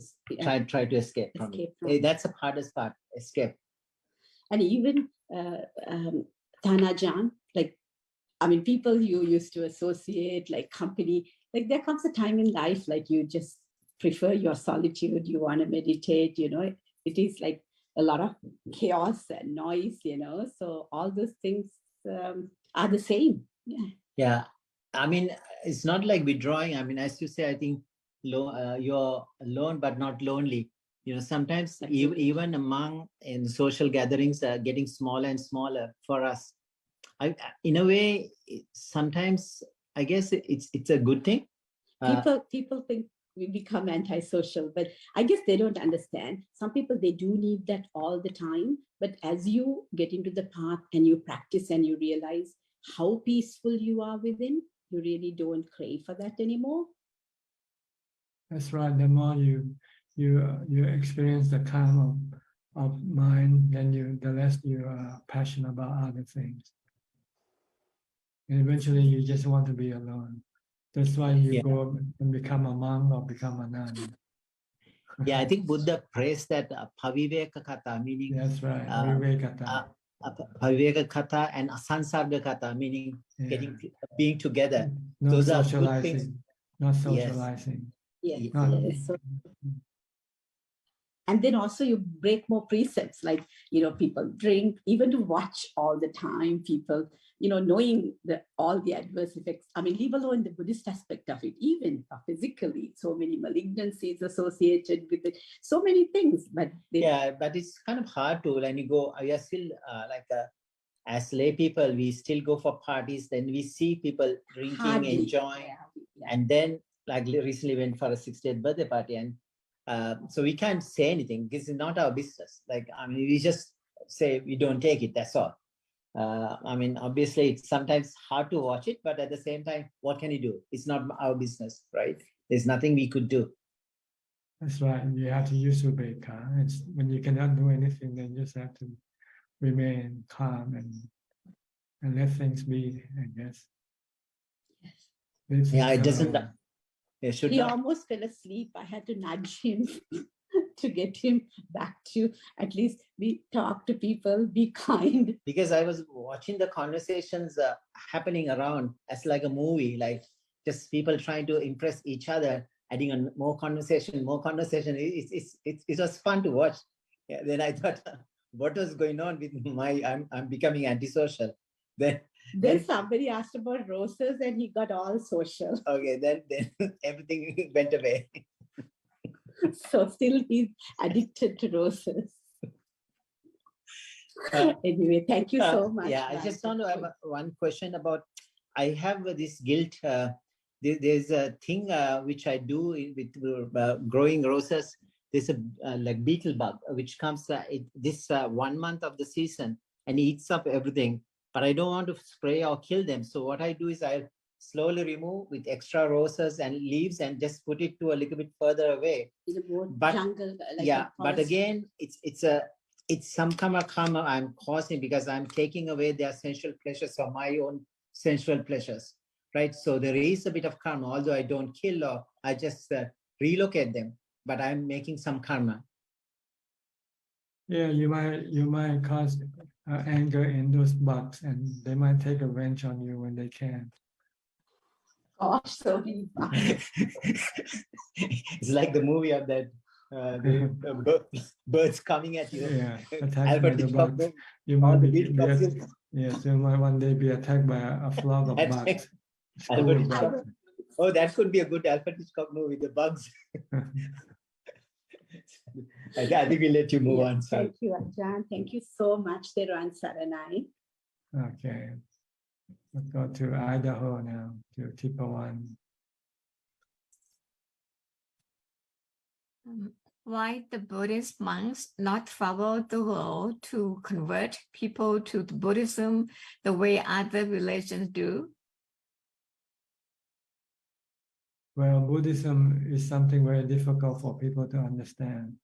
try to escape from it. That's the hardest part, escape. And even Thanajan, like, I mean, people you used to associate, like company, like there comes a time in life, like you just prefer your solitude, you want to meditate, it is like a lot of chaos and noise, so all those things are the same. Yeah. I mean, it's not like withdrawing. I mean, as you say, I think you're alone, but not lonely. Sometimes even among in social gatherings are getting smaller and smaller for us. In a way, sometimes I guess it's a good thing. People think we become antisocial, but I guess they don't understand. Some people, they do need that all the time. But as you get into the path and you practice and you realize how peaceful you are within, you really don't crave for that anymore. That's right. The more you experience the calm of mind, then the less you are passionate about other things. And eventually you just want to be alone. That's why you go and become a monk or become a nun. Yeah, I think Buddha praised that Paviveka Kata, meaning that's right, Vivekata. Paviveka Kata and Sansarga Kata, meaning being together. Those are good things. Not socializing. Yes. And then also you break more precepts, like, people drink, even to watch all the time, people, knowing all the adverse effects. I mean, leave alone the Buddhist aspect of it, even physically, so many malignancies associated with it, so many things. But but it's kind of hard to, when you go, we are still as lay people, we still go for parties, then we see people drinking, enjoying, and then like recently went for a 60th birthday party, and so we can't say anything. This is not our business. Like, I mean, we just say we don't take it, that's all. I mean, obviously it's sometimes hard to watch it, but at the same time, what can you do? It's not our business, right? There's nothing we could do. That's right. You have to use Ubeka. It's when you cannot do anything, then you just have to remain calm and let things be, I guess. It doesn't. He almost fell asleep. I had to nudge him to get him back to at least talk to people, be kind. Because I was watching the conversations happening around as like a movie, like just people trying to impress each other, adding on more conversation. It was fun to watch. Yeah, then I thought, what was going on with I'm becoming antisocial. Then somebody asked about roses and he got all social. Okay, then everything went away. So still he's addicted to roses. Anyway, thank you so much. Yeah, I just want to have one question about, I have this guilt. There's a thing which I do with growing roses. There's a like beetle bug, which comes this 1 month of the season and eats up everything. But I don't want to spray or kill them. So what I do is I slowly remove with extra roses and leaves and just put it to a little bit further away. But jungle, but again, it's some kind of karma I'm causing because I'm taking away their sensual pleasures or my own sensual pleasures, right? So there is a bit of karma, although I don't kill or I just relocate them, but I'm making some karma. Yeah, you might cause anger in those bugs, and they might take revenge on you when they can. Gosh, so many bugs. It's like the movie of that birds coming at you. Yeah, attacked by the bugs. You might you might one day be attacked by a flock of bugs. Oh, that could be a good Alfred Hitchcock movie, The Bugs. I think we'll let you move on. Sorry. Thank you, Ajahn. Thank you so much, Teruan Saranai. Okay. Let's go to Idaho now, to Tipawan. Why the Buddhist monks not travel the world to convert people to Buddhism the way other religions do? Well, Buddhism is something very difficult for people to understand.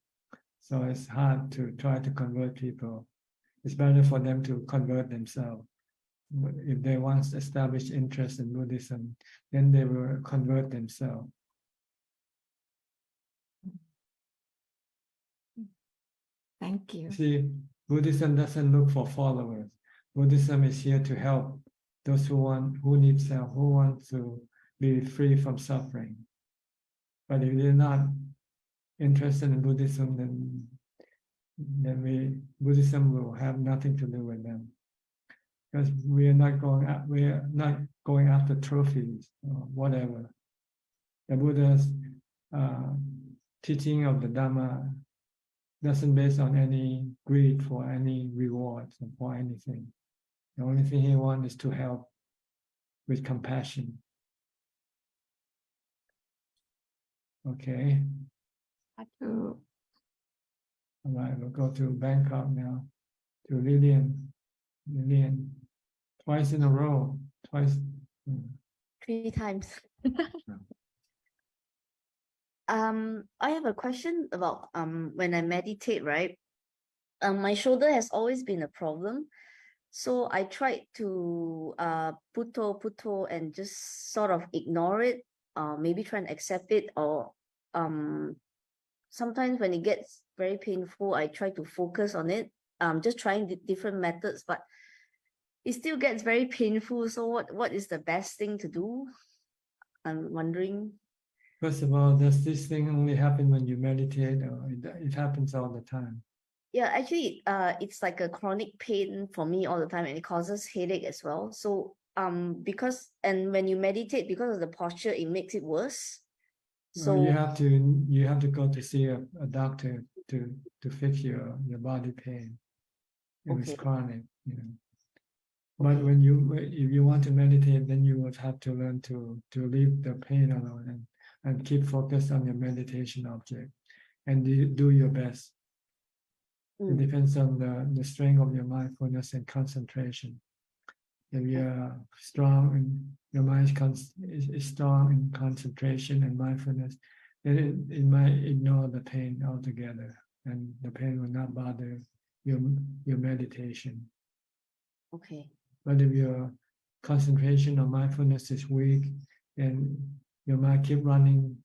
So it's hard to try to convert people. It's better for them to convert themselves. If they once establish interest in Buddhism, then they will convert themselves. Thank you. See, Buddhism doesn't look for followers. Buddhism is here to help those who need help, who want to be free from suffering. But if they're not interested in Buddhism, then Buddhism will have nothing to do with them, because we are not going after trophies or whatever. The Buddha's teaching of the Dhamma doesn't base on any greed for any rewards or for anything. The only thing he wants is to help with compassion. Okay. All right, we'll go to Bangkok now, to Lillian. Lillian, twice in a row, twice. 3 times. I have a question about when I meditate, right? My shoulder has always been a problem. So I tried to putto and just sort of ignore it, maybe try and accept it, or sometimes when it gets very painful, I try to focus on it. Just trying different methods, but it still gets very painful. So what is the best thing to do? I'm wondering. First of all, does this thing only happen when you meditate, or it happens all the time? Yeah, actually, it's like a chronic pain for me all the time, and it causes headache as well. So, and when you meditate, because of the posture, it makes it worse. So you have to go to see a doctor to fix your body pain. It was chronic, you know. But if you want to meditate, then you would have to learn to leave the pain alone and keep focused on your meditation object, and do your best. It depends on the strength of your mindfulness and concentration. If you're strong and your mind is strong in concentration and mindfulness, then it might ignore the pain altogether, and the pain will not bother your meditation. Okay. But if your concentration or mindfulness is weak, and your mind keep running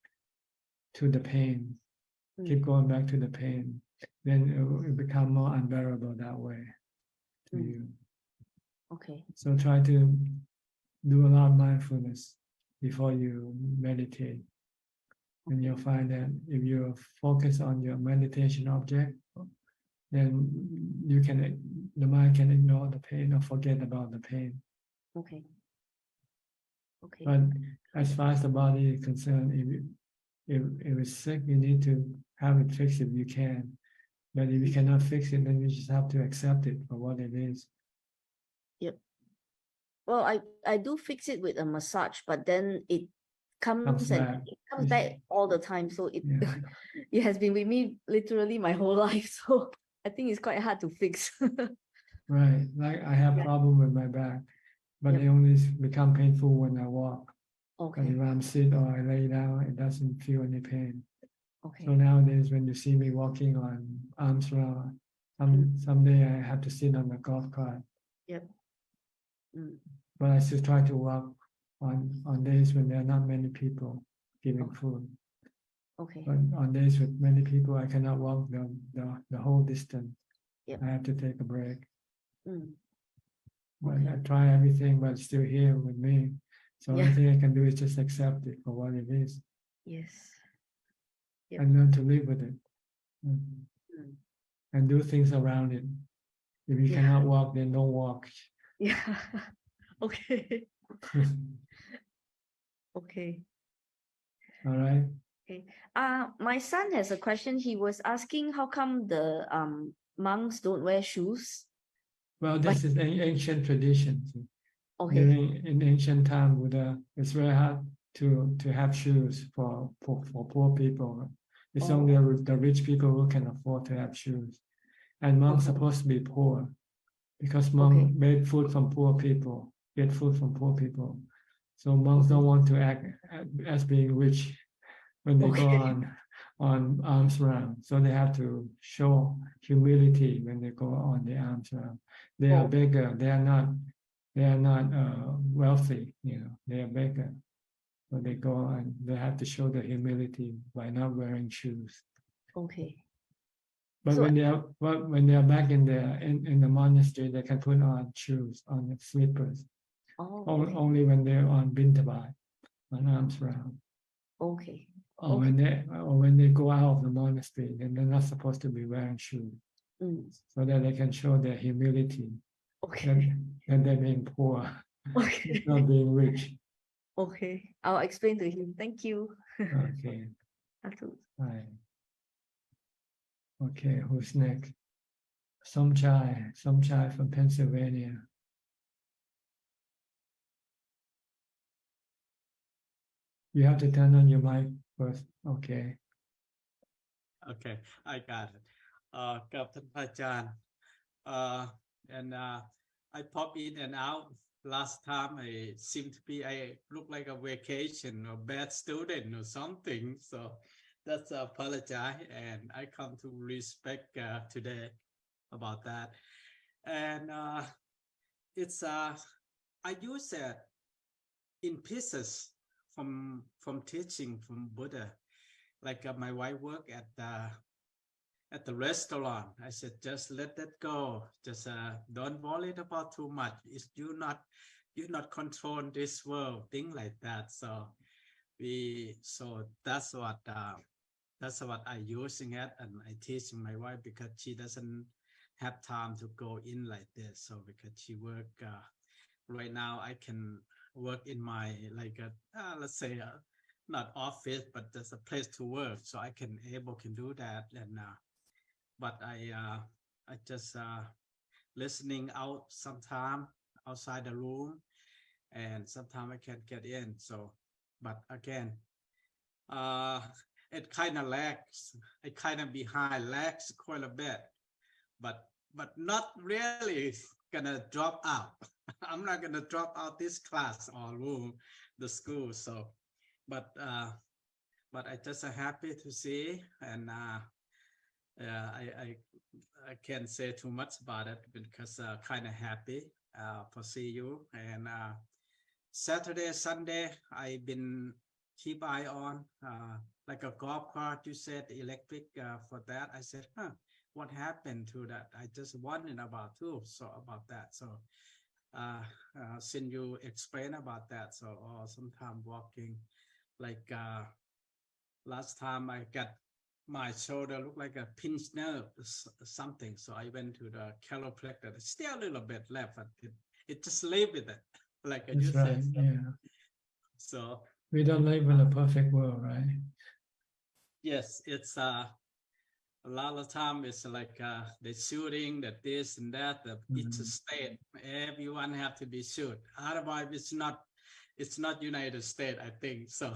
to the pain, keep going back to the pain, then it will become more unbearable that way to you. Okay. So try to do a lot of mindfulness before you meditate. And you'll find that if you focus on your meditation object, then the mind can ignore the pain or forget about the pain. Okay. Okay. But as far as the body is concerned, if it's sick, you need to have it fixed if you can. But if you cannot fix it, then you just have to accept it for what it is. Yep. Well, I do fix it with a massage, but then it comes back all the time. So it has been with me literally my whole life. So I think it's quite hard to fix. Right. Like I have problem with my back, but they only become painful when I walk. Okay. But if I'm sit or I lay down, it doesn't feel any pain. Okay. So nowadays, when you see me walking on arms round, someday I have to sit on the golf cart. Yep. But I still try to walk on days when there are not many people giving food. Okay. But on days with many people, I cannot walk the whole distance. Yep. I have to take a break. But Okay. I try everything, but it's still here with me. So the only thing I can do is just accept it for what it is. Yes. And learn to live with it. And do things around it. If you cannot walk, then don't walk. Yeah. Okay. Okay. All right. Okay. My son has a question. He was asking how come the monks don't wear shoes? Well, this is an ancient tradition. Okay. In ancient time, Buddha, it's very hard to have shoes for poor people. It's only the rich people who can afford to have shoes. And monks are supposed to be poor, because monks made food from poor people, get food from poor people. So monks don't want to act as being rich when they go on arms round. So they have to show humility when they go on the arms round. They are beggar. They are not wealthy. You know, they are beggar. So they go and they have to show the humility by not wearing shoes. Okay. But So, when they are back in the monastery, they can put on shoes, on slippers. Oh, Only when they're on bintabat. an arm's round. Okay. Or when they go out of the monastery, then they're not supposed to be wearing shoes, so that they can show their humility. Okay. And they're being poor, Okay. not being rich. Okay. I'll explain to him. Thank you. Okay. Right. Okay, who's next? Somchai from Pennsylvania. You have to turn on your mic first. Okay. Okay, I got it. Captain Ajahn. And I pop in and out. Last time I seemed to be, I look like a vacation or bad student or something. So that's apologize, and I come to respect today about that. And it's I use it in pieces from teaching from Buddha. Like my wife work at the restaurant. I said, just let that go. Just don't worry about too much. It's you not control this world, thing like that. So that's what I using it, and I teaching my wife because she doesn't have time to go in like this. So because she work right now, I can work in my let's say not office, but there's a place to work, so I can do that. And but I just listening out sometime outside the room, and sometimes I can't get in. So, but again, it kind of lags. It kind of behind, lags quite a bit, but not really gonna drop out. I'm not gonna drop out this class or room, the school. So, but I just happy to see, and I can't say too much about it because kind of happy for see you. And Saturday, Sunday, I've been keep eye on like a golf cart. You said electric for that. I said, what happened to that? I just wondering about too. So about that. So since you explain about that, so sometime walking, like last time I got my shoulder looked like a pinched nerve something. So I went to the chiropractor. Still a little bit left, but it just lay with it, like That's you right. said. So, Yeah. So We don't live in a perfect world, right? yes, it's a lot of time it's like the shooting, that this and that, each state, everyone have to be shoot. Otherwise, it's not United States, I think. So,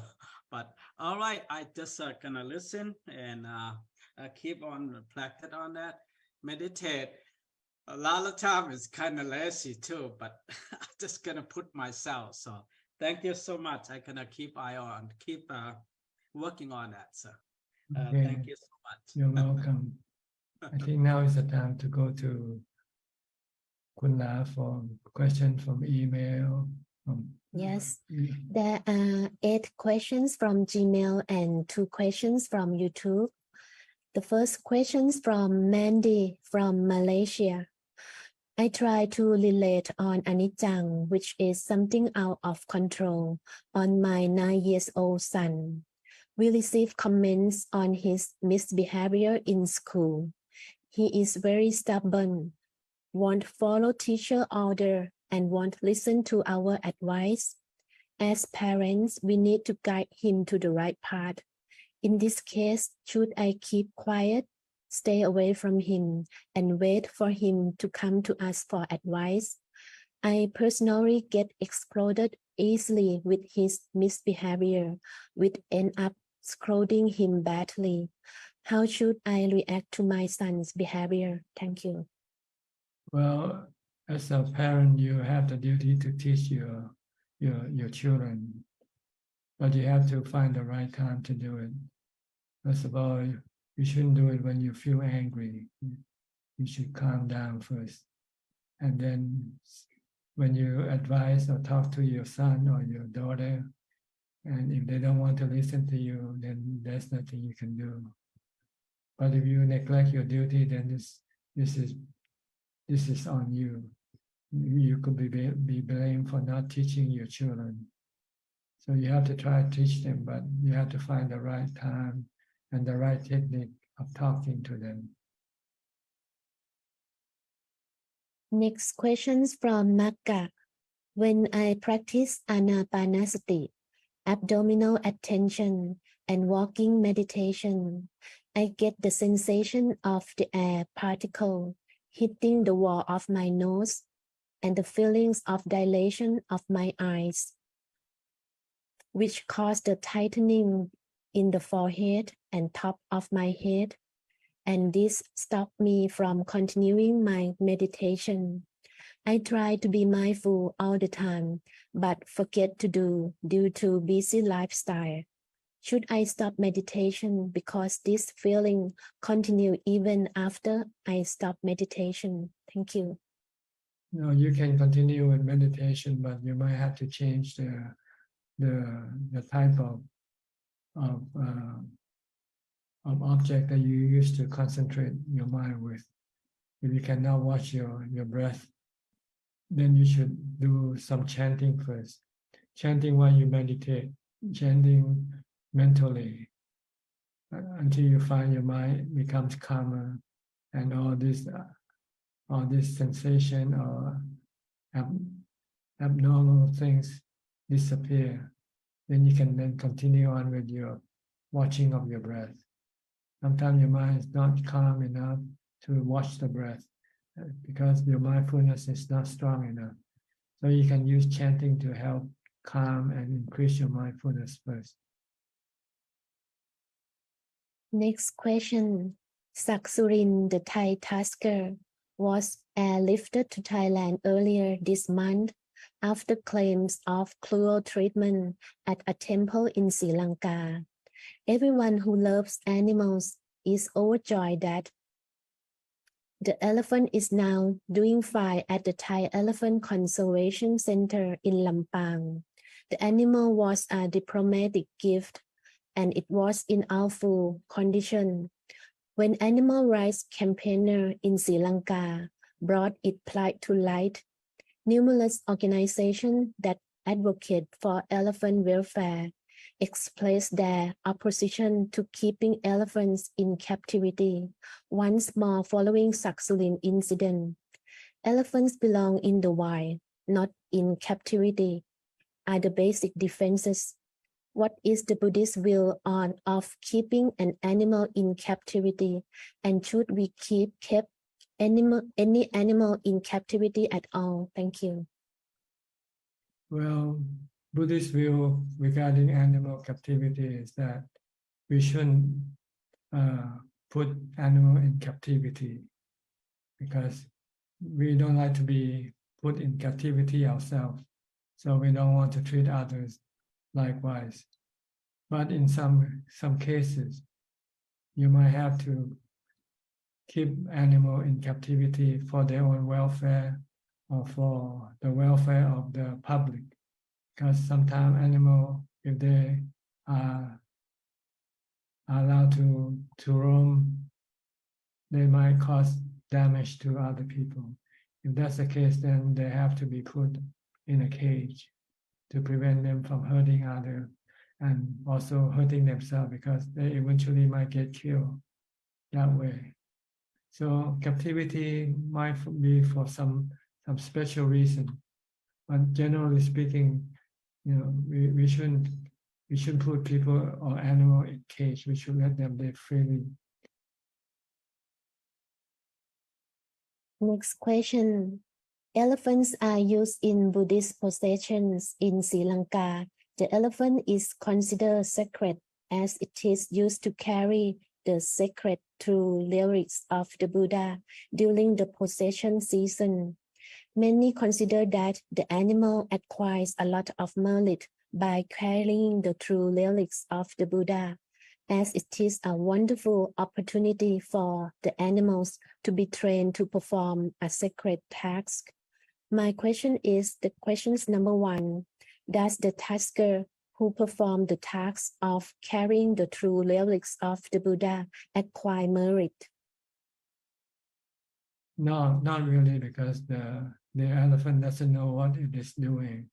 but all right, I just gonna listen and keep on reflecting on that, meditate. A lot of time it's kind of lazy too, but I'm just gonna put myself. So thank you so much. I gonna keep eye on, keep working on that. So Okay. thank you so much. You're welcome. I think now is the time to go to Kun La for question from email. Yes, there are 8 questions from Gmail and 2 questions from YouTube. The first question is from Mandy from Malaysia. I try to relate on Anicang, which is something out of control, on my 9-year-old son. We receive comments on his misbehavior in school. He is very stubborn, won't follow teacher order, and won't listen to our advice. As parents, we need to guide him to the right path. In this case, should I keep quiet, stay away from him, and wait for him to come to us for advice? I personally get exploded easily with his misbehavior, which end up scolding him badly. How should I react to my son's behavior? Thank you. Well, as a parent, you have the duty to teach your children, but you have to find the right time to do it. First of all, you shouldn't do it when you feel angry. You should calm down first, and then when you advise or talk to your son or your daughter, and if they don't want to listen to you, then there's nothing you can do. But if you neglect your duty, then this is on you. You could be blamed for not teaching your children. So you have to try to teach them, but you have to find the right time and the right technique of talking to them. Next questions from Magga. When I practice Anapanasati, abdominal attention, and walking meditation, I get the sensation of the air particle hitting the wall of my nose and the feelings of dilation of my eyes, which cause the tightening in the forehead and top of my head, and this stopped me from continuing my meditation. I try to be mindful all the time, but forget to do due to busy lifestyle. Should I stop meditation because this feeling continue even after I stop meditation? Thank you. No, you can continue with meditation, but you might have to change the type of object that you used to concentrate your mind with. If you cannot watch your breath, then you should do some chanting first. Chanting while you meditate, chanting mentally until you find your mind becomes calmer and all this sensation or abnormal things disappear. Then you can then continue on with your watching of your breath. Sometimes your mind is not calm enough to watch the breath because your mindfulness is not strong enough. So you can use chanting to help calm and increase your mindfulness first. Next question. Saksurin, the Thai tasker, was airlifted to Thailand earlier this month after claims of cruel treatment at a temple in Sri Lanka. Everyone who loves animals is overjoyed that the elephant is now doing fine at the Thai Elephant Conservation Center in Lampang. The animal was a diplomatic gift and it was in awful condition. When animal rights campaigner in Sri Lanka brought its plight to light, numerous organizations that advocate for elephant welfare expressed their opposition to keeping elephants in captivity. Once more, following Saksurin incident, elephants belong in the wild, not in captivity, are the basic defenses. What is the Buddhist view of keeping an animal in captivity, and should we keep any animal in captivity at all? Thank you. Well, Buddhist view regarding animal captivity is that we shouldn't put animal in captivity because we don't like to be put in captivity ourselves. So we don't want to treat others likewise. But in some cases, you might have to keep animal in captivity for their own welfare or for the welfare of the public. Because sometimes animals, if they are allowed to roam, they might cause damage to other people. If that's the case, then they have to be put in a cage to prevent them from hurting others and also hurting themselves because they eventually might get killed that way. So captivity might be for some special reason, but generally speaking, we shouldn't put people or animal in cage. We should let them live freely. Next question. Elephants are used in Buddhist processions in Sri Lanka. The elephant is considered sacred as it is used to carry the sacred true lyrics of the Buddha during the procession season. Many consider that the animal acquires a lot of merit by carrying the true lyrics of the Buddha, as it is a wonderful opportunity for the animals to be trained to perform a sacred task. My question is the questions number 1. Does the tasker who perform the task of carrying the true lyrics of the Buddha acquire merit? No, not really, because the elephant doesn't know what it is doing.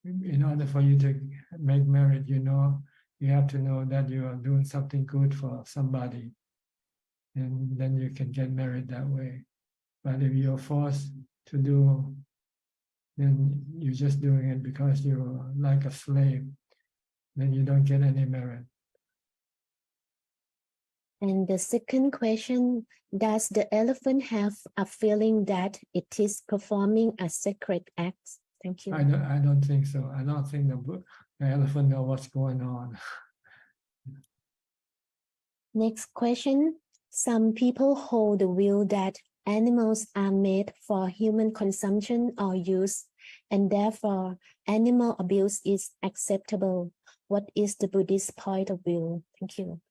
in order for you to make merit, you have to know that you are doing something good for somebody, and then you can get merit that way. But if you're forced to do, then you're just doing it because you're like a slave, then you don't get any merit. And the second question, does the elephant have a feeling that it is performing a sacred act? Thank you. I don't think so. I don't think the elephant knows what's going on. Next question. Some people hold the view that animals are made for human consumption or use, and therefore animal abuse is acceptable. What is the Buddhist point of view? Thank you.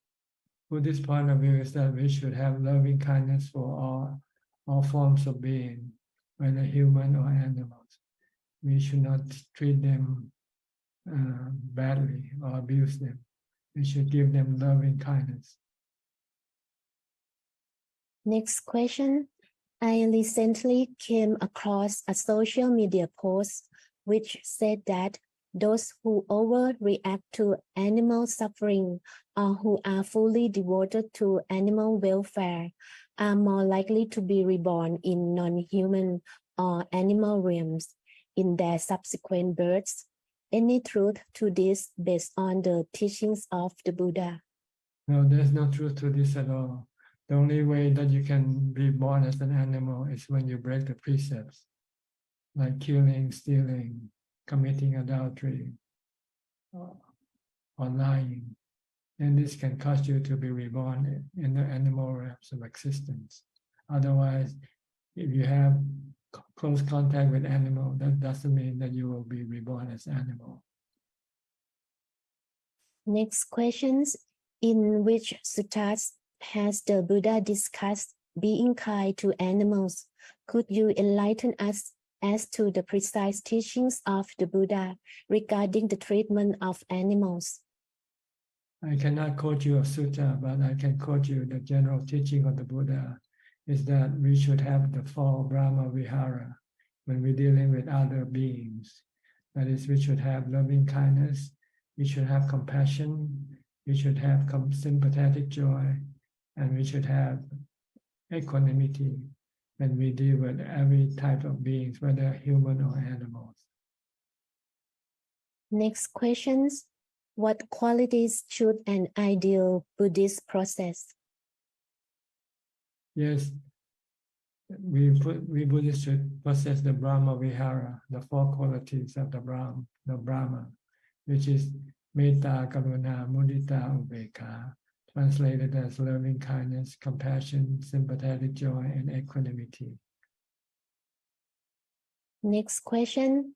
Buddhist point of view is that we should have loving kindness for all forms of being, whether human or animals. We should not treat them badly or abuse them. We should give them loving kindness. Next question. I recently came across a social media post which said that those who overreact to animal suffering or who are fully devoted to animal welfare are more likely to be reborn in non-human or animal realms in their subsequent births. Any truth to this based on the teachings of the Buddha? No, there's no truth to this at all. The only way that you can be born as an animal is when you break the precepts, like killing, stealing, committing adultery, or lying. And this can cause you to be reborn in the animal realms of existence. Otherwise, if you have close contact with animal, that doesn't mean that you will be reborn as animal. Next questions. In which suttas has the Buddha discussed being kind to animals? Could you enlighten us as to the precise teachings of the Buddha regarding the treatment of animals? I cannot quote you a sutta, but I can quote you the general teaching of the Buddha is that we should have the four Brahma Vihara when we're dealing with other beings. That is, we should have loving kindness, we should have compassion, we should have sympathetic joy, and we should have equanimity when we deal with every type of beings, whether human or animals. Next questions. What qualities should an ideal Buddhist possess? Yes, we Buddhists should possess the Brahma Vihara, the four qualities of the Brahma, which is Metta, Karuna, Mudita, Ubeka, translated as loving kindness, compassion, sympathetic joy, and equanimity. Next question.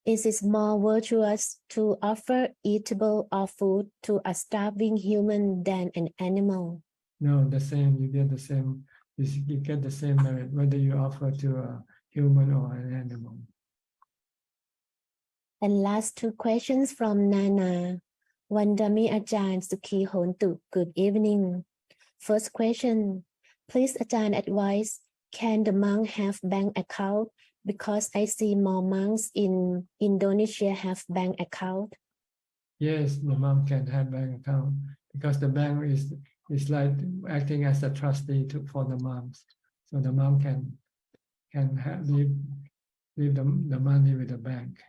Is it more virtuous to offer eatable or food to a starving human than an animal? No, the same. You get the same. You get the same merit whether you offer to a human or an animal. And last two questions from Nana. Vandami Ajahn Sukhi Hontu. Good evening. First question. Please Ajahn advise, can the monk have bank account? Because I see more monks in Indonesia have bank account. Yes, the monk can have bank account because the bank is like acting as a trustee for the monks. So the monk can leave the money with the bank.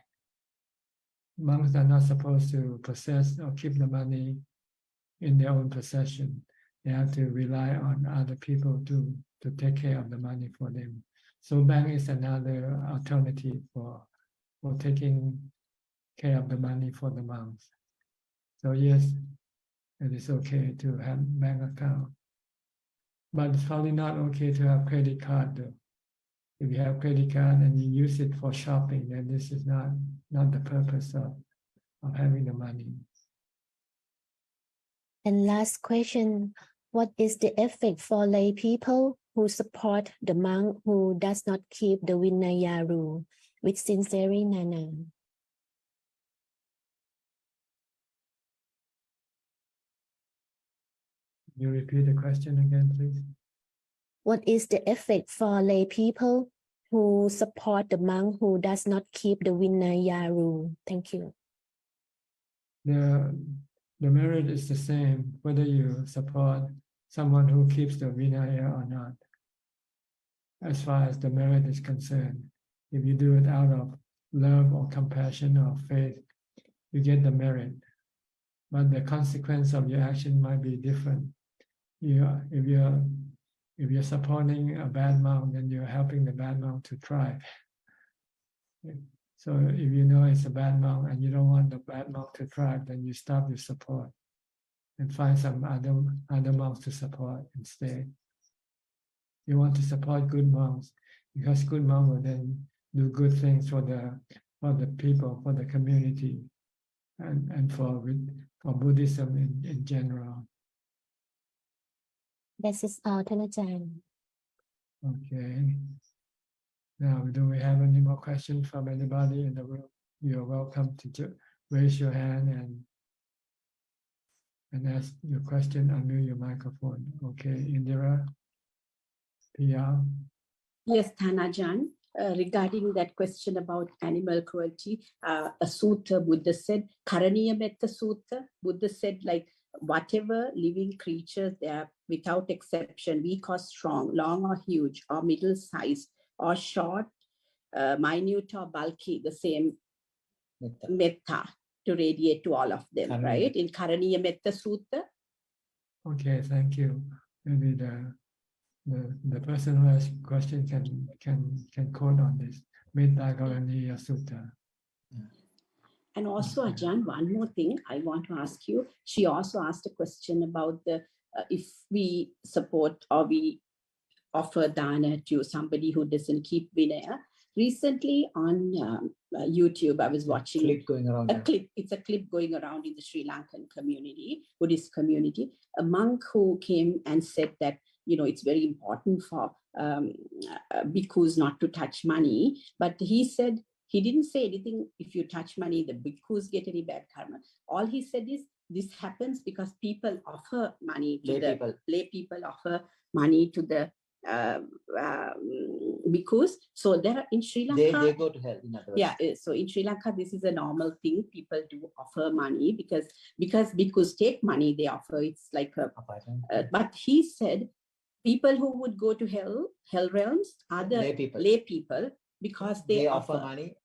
Monks are not supposed to possess or keep the money in their own possession. They have to rely on other people to take care of the money for them. So bank is another alternative for taking care of the money for the monks. So yes, it is okay to have bank account. But it's probably not okay to have credit card though. If you have credit card and you use it for shopping, then this is not the purpose of having the money. And last question, what is the effect for lay people who support the monk who does not keep the Vinaya rule? With sincerity, Nana. You repeat the question again, please. What is the effect for lay people who support the monk who does not keep the Vinaya rule? Thank you. The merit is the same whether you support someone who keeps the Vinaya or not. As far as the merit is concerned, if you do it out of love or compassion or faith, you get the merit. But the consequence of your action might be different. If you're supporting a bad monk, then you're helping the bad monk to thrive. So if you know it's a bad monk and you don't want the bad monk to thrive, then you stop your support and find some other monks to support instead. You want to support good monks because good monks will then do good things for the people, for the community, and for Buddhism in general. That is all, Ajahn. Okay. Now, do we have any more questions from anybody in the room? You're welcome to raise your hand and ask your question, unmute your microphone. Okay, Indira, Pia. Yes, Ajahn, regarding that question about animal cruelty, a sutta Buddha said, Karaniya Metta Sutta, Buddha said, like, whatever living creatures, they are without exception, weak or strong, long or huge, or middle sized, or short, minute or bulky, the same metta to radiate to all of them, Karaniya. Right? In Karaniya Metta Sutta. Okay, thank you. Maybe the person who has question can quote on this. Metta Karaniya Sutta. And also, Ajahn, one more thing I want to ask you. She also asked a question about the if we support or we offer dana to somebody who doesn't keep Vinaya. Recently on YouTube, I was watching a clip going around. It's a clip going around in the Sri Lankan community, Buddhist community. A monk who came and said that, you know, it's very important for bhikkhus not to touch money. But he said, he didn't say anything, if you touch money, the bhikkhus get any bad karma. All he said is, this happens because people offer money to lay people offer money to the bhikkhus. So there are in Sri Lanka, they go to hell. In other words. Yeah, so in Sri Lanka, this is a normal thing. People do offer money because bhikkhus take money, they offer. It's like but he said, people who would go to hell realms are the lay people because they offer money.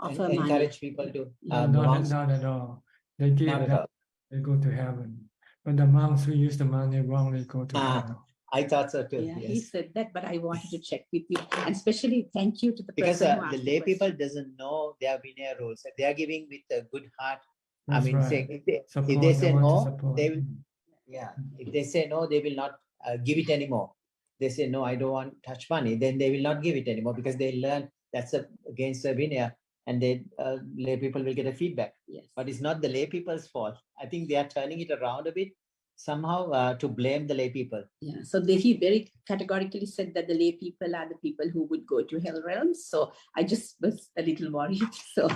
Offer encourage money. people to not at all. They give that, they go to heaven. But the monks who use the money wrongly go to hell. I thought so too. Yeah, yes. he said that, but I wanted to check with you, and especially thank you to the because person who the asked lay the people question. doesn't know their Vinaya rules. They are giving with a good heart. That's I mean, right. saying Support, if they say no, support. they will. Yeah, if they say no, they will not give it anymore. They say no, I don't want to touch money. Then they will not give it anymore because they learn that's against the Vinaya, and they lay people will get a feedback. Yes. But it's not the lay people's fault. I think they are turning it around a bit somehow to blame the lay people. Yeah, so he very categorically said that the lay people are the people who would go to hell realms. So I just was a little worried. So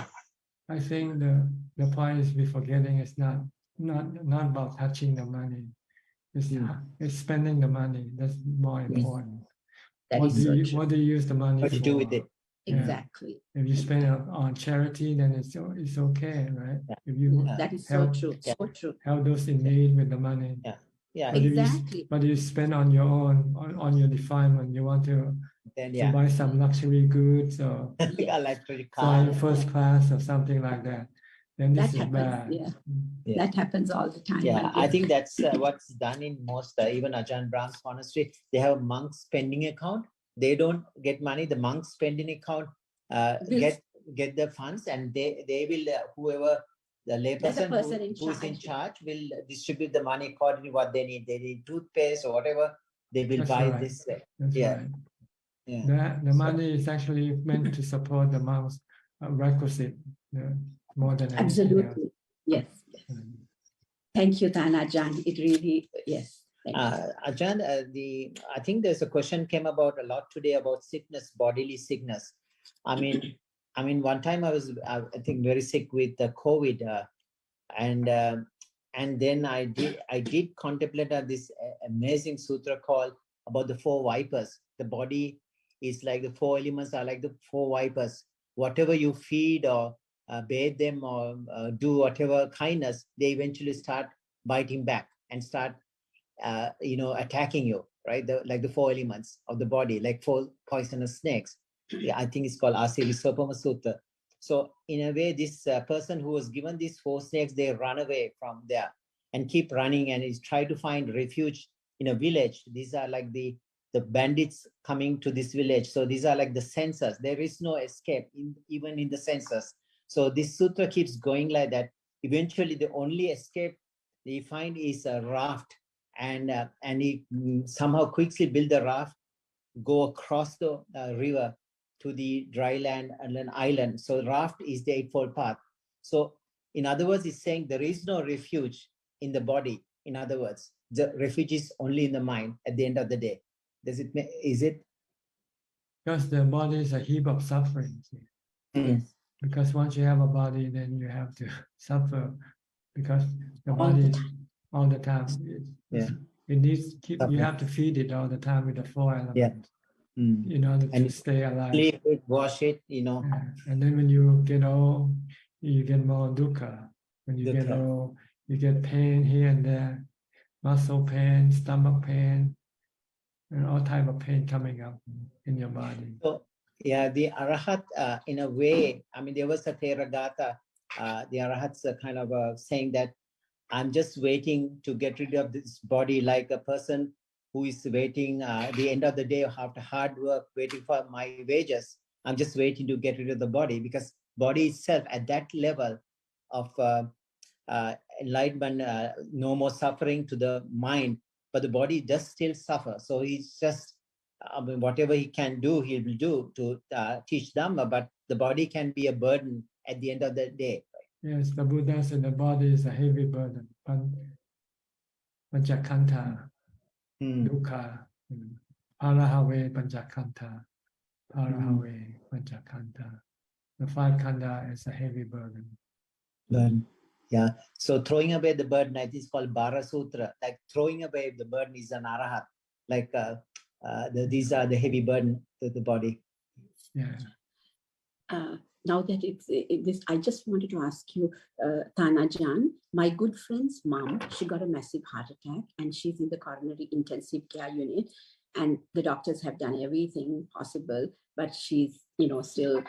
I think the point is we're forgetting it's not about touching the money. It's spending the money. That's more important. What do you use the money What for? to do with it? Exactly. If you spend it on charity, then it's okay, right? If you that is help, so true. So true. help those in need with the money. Yeah, but exactly. But you spend on your own, on your defilement. You want to buy some luxury goods or fly first class or something like that. Then this that is happens, bad. Yeah. That happens all the time. Yeah, I think that's what's done in most, even Ajahn Brahm's monastery. They have monks spending account. They don't get money. The monks spending account get the funds, and they will whoever the layperson who's in charge will distribute the money according to what they need. They need toothpaste or whatever. They will buy this. That's right. Yeah. The money is actually meant to support the monks' requisite more than anything else. Yes. Thank you, Ajahn. It really, yes. Ajahn, I think there's a question came about a lot today about sickness, bodily sickness. I mean, one time I was, I think, very sick with COVID, and then I did contemplate this amazing sutra called about the 4 vipers. The body is like the four elements are like the four vipers. Whatever you feed or bathe them or do whatever kindness, they eventually start biting back and start, attacking you, right? Like the four elements of the body, like four poisonous snakes. Yeah, I think it's called Asiri Sopama Sutta. So in a way, this person who was given these four snakes, they run away from there and keep running and is try to find refuge in a village. These are like the bandits coming to this village. So these are like the censors. There is no escape even in the censors. So this sutra keeps going like that. Eventually, the only escape they find is a raft, and he somehow quickly build the raft, go across the river to the dry land and an island. So raft is the Eightfold Path. So in other words, it's saying there is no refuge in the body. In other words, the refuge is only in the mind at the end of the day. Is it? Because the body is a heap of suffering. Because once you have a body, then you have to suffer, because the body all the time. It needs you have to feed it all the time with the four elements in order to stay alive. Clean it, wash it, And then when you get old, you get more dukkha. When you get old, you get pain here and there, muscle pain, stomach pain, and all type of pain coming up in your body. So yeah, the Arahat, in a way, I mean, there was a Theragatha, the Arahats are kind of saying that I'm just waiting to get rid of this body, like a person who is waiting the end of the day after hard work, waiting for my wages. I'm just waiting to get rid of the body, because body itself at that level of enlightenment, no more suffering to the mind, but the body does still suffer. So he's just, whatever he can do, he will do to teach Dhamma, but the body can be a burden at the end of the day. Yes, the Buddha said the body is a heavy burden. Panchakanta, dukkha, parahave panchakanta, parahave panchakanta. The five kanda is a heavy burden. Yeah. So throwing away the burden, I think it's called Bara Sutra. Like throwing away the burden is an arahat. Like these are the heavy burden to the body. Yeah. Now that it's this, I just wanted to ask you, Ajahn, my good friend's mom, she got a massive heart attack and she's in the coronary intensive care unit, and the doctors have done everything possible, but she's, still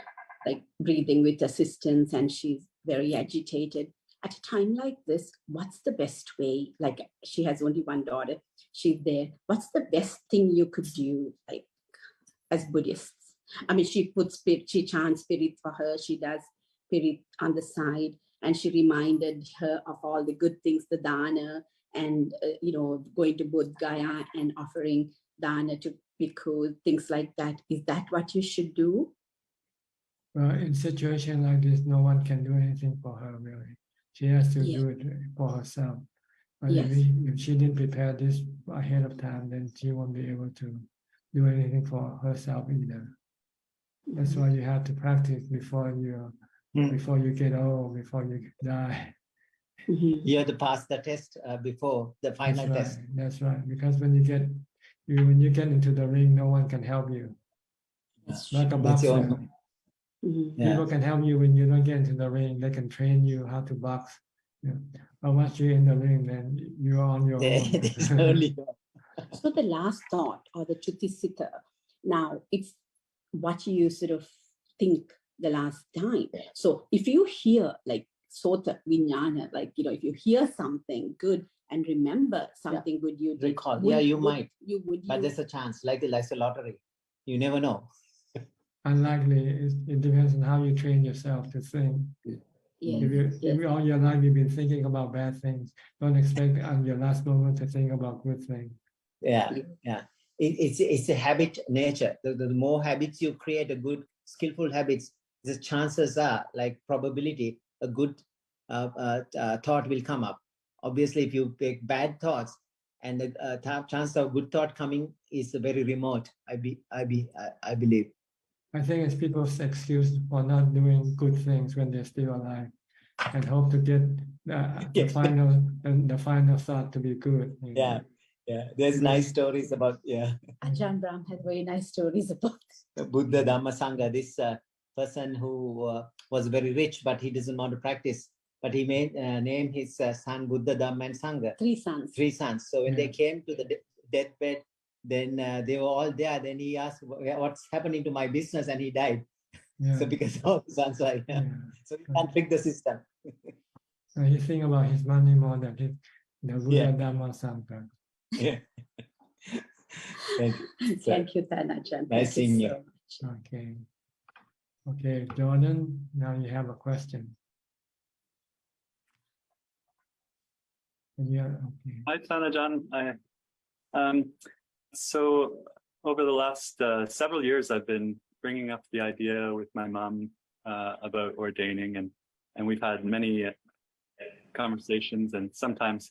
like breathing with assistance and she's very agitated. At a time like this, what's the best way? Like, she has only one daughter, she's there. What's the best thing you could do, like, as Buddhists? I mean, she puts spirit, she chants spirit for her, she does spirit on the side, and she reminded her of all the good things, the dana, and, going to Bodh Gaya and offering dana to bhikkhu, things like that. Is that what you should do? Well, in a situation like this, no one can do anything for her, really. She has to do it for herself. But if she didn't prepare this ahead of time, then she won't be able to do anything for herself either. That's why you have to practice before you get old, before you die. You have to pass the test before the final test. That's right. Because when you get into the ring, no one can help you. Like a boxer. People can help you when you don't get into the ring. They can train you how to box. But once you're in the ring, then you're on your own. So the last thought, or the Chutisita, now it's what you sort of think the last time. So if you hear like Sota Vijnana, like, if you hear something good and remember something good you did, recall. You might. But there's a chance, like a lottery. You never know. Unlikely. It depends on how you train yourself to think. If all your life you've been thinking about bad things, don't expect on your last moment to think about good things. It's a habit nature. The more habits you create, a good skillful habits, the chances are, like probability, a good thought will come up. Obviously, if you take bad thoughts, and the chance of good thought coming is very remote. I believe. I think it's people's excuse for not doing good things when they're still alive, and hope to get the final thought to be good. Yeah, there's nice stories about, Ajahn Brahm had very nice stories about Buddha Dhamma Sangha. This person who was very rich, but he doesn't want to practice. But he made name his son Buddha Dhamma and Sangha. 3 sons. 3 sons. So when they came to the deathbed, then they were all there. Then he asked, "What's happening to my business?" And he died. So because all the sons are so you can't trick the system. So he think about his money more than the Buddha Dhamma Sangha. Yeah. Thank you. Thank you, Ajahn. Nice seeing you. Okay. Okay, Jordan, now you have a question. Yeah, okay. Hi, Ajahn. So over the last several years, I've been bringing up the idea with my mom about ordaining, and we've had many conversations, and sometimes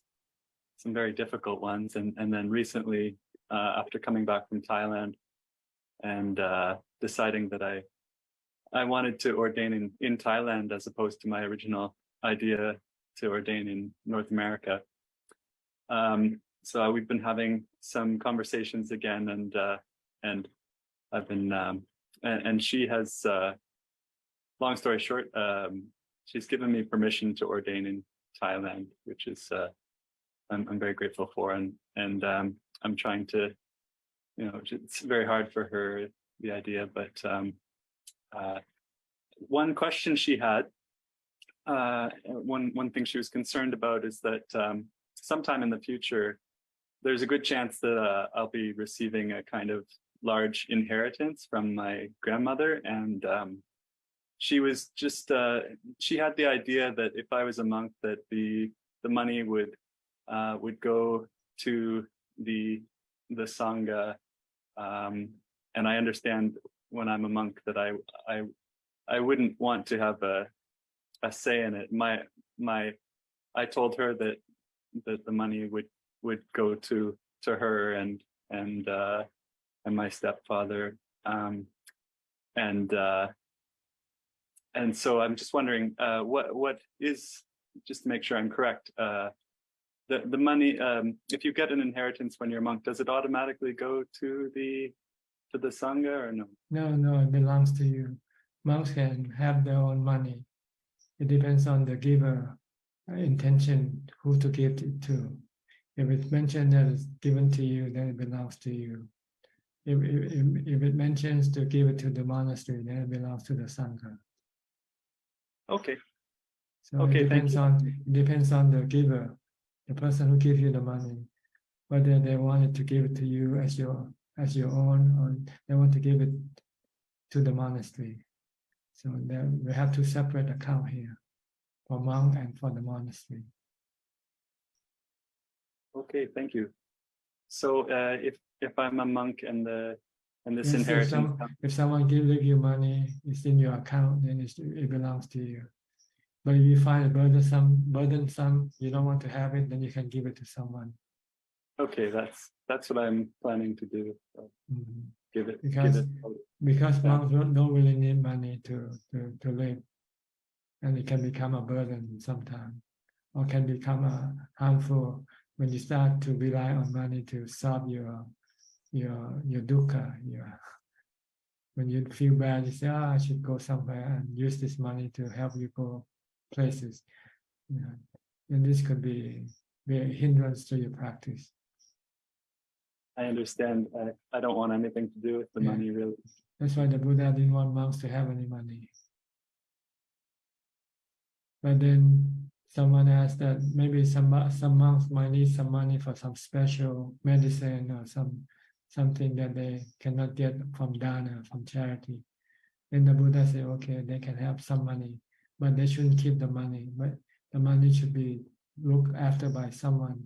some very difficult ones. And then recently, after coming back from Thailand and deciding that I wanted to ordain in Thailand as opposed to my original idea to ordain in North America. So we've been having some conversations again, and I've been and she has, long story short, she's given me permission to ordain in Thailand, which is I'm very grateful for, and I'm trying to, it's very hard for her, the idea, but one question she had, one thing she was concerned about is that sometime in the future, there's a good chance that I'll be receiving a kind of large inheritance from my grandmother, and she was just she had the idea that if I was a monk, that the money would go to the sangha, and I understand when I'm a monk that I wouldn't want to have a say in it. I told her that the money would go to her and my stepfather, and so I'm just wondering what is, just to make sure I'm correct, the money, if you get an inheritance when you're a monk, does it automatically go to the sangha or no? No, it belongs to you. Monks can have their own money. It depends on the giver intention, who to give it to. If it's mentioned that it's given to you, then it belongs to you. If it mentions to give it to the monastery, then it belongs to the sangha. Okay. So okay, it depends on the giver, the person who gives you the money, whether they wanted to give it to you as your own, or they want to give it to the monastery. So we have two separate accounts here, for monk and for the monastery. Okay, thank you. So if I'm a monk and this Yes, inheritance, if someone gives you money, it's in your account, then it belongs to you. But if you find it burdensome, you don't want to have it, then you can give it to someone. okay, that's what I'm planning to do. So give it. Because monks don't really need money to live, and it can become a burden sometimes, or can become harmful when you start to rely on money to solve your dukkha. When you feel bad, you say, I should go somewhere and use this money to help you go places. And this could be a hindrance to your practice. I understand. I don't want anything to do with the money, really. That's why the Buddha didn't want monks to have any money. But then someone asked that maybe some monks might need some money for some special medicine or something that they cannot get from dana, from charity. Then the Buddha said, okay, they can have some money, but they shouldn't keep the money. But the money should be looked after by someone,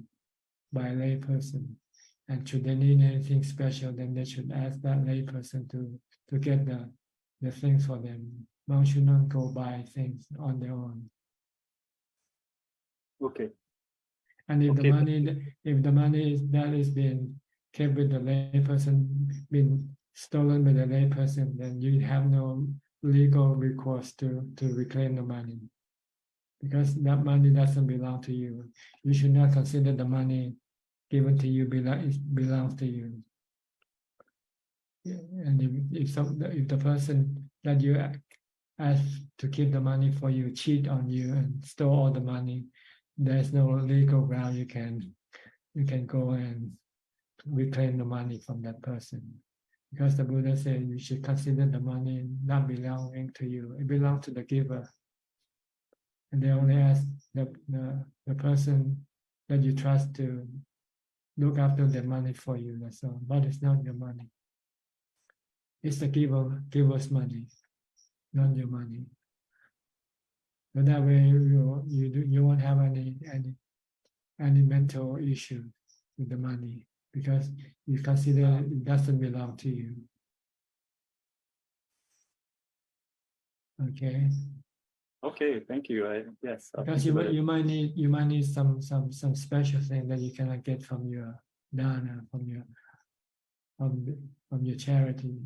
by a lay person. And should they need anything special, then they should ask that lay person to get the things for them. Monks should not go buy things on their own. Okay. And if the money that is being kept with the lay person, been stolen by the lay person, then you have no legal recourse to reclaim the money, because that money doesn't belong to you. You should not consider the money given to you belongs to you. And if the person that you ask to keep the money for you cheat on you and stole all the money, there's no legal ground you can go and reclaim the money from that person. Because the Buddha said you should consider the money not belonging to you. It belongs to the giver. And they only ask the person that you trust to look after the money for you. That's all. But it's not your money. It's the giver's money, not your money. So that way you won't have any mental issue with the money because you consider it doesn't belong to you. Okay. Okay, thank you. Yes. I'll Because think about it. you might need some special thing that you cannot get from your dana, from your charity,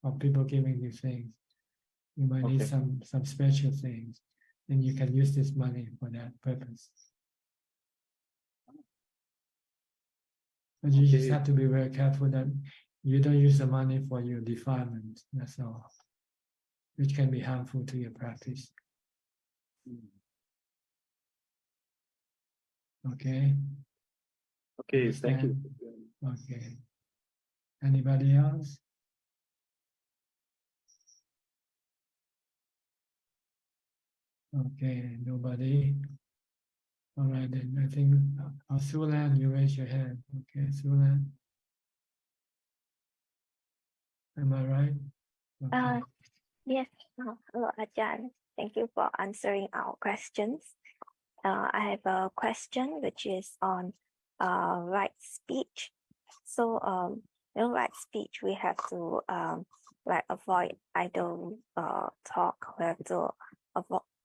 from people giving you things. You might need Okay. some special things, and you can use this money for that purpose. But you just have to be very careful that you don't use the money for your defilement. That's all, which can be harmful to your practice. Okay. Okay, thank you. Understand? Okay. Anybody else? Okay, nobody. All right, then I think Sulan, you raise your hand. Okay, Sulan. Am I right? Okay. Yes. Hello, Ajahn. Thank you for answering our questions. I have a question which is on right speech. So in right speech, we have to like avoid idle talk. We have to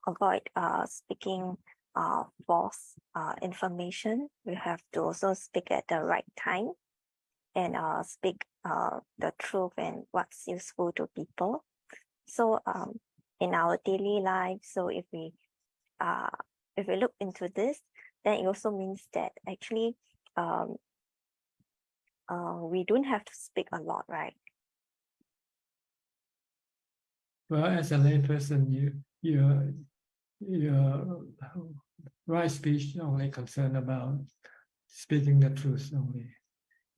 avoid speaking false information. We have to also speak at the right time and speak the truth and what's useful to people. So in our daily life, so if we look into this, then it also means that actually we don't have to speak a lot, right? Well, as a layperson, your right speech only concerned about speaking the truth only.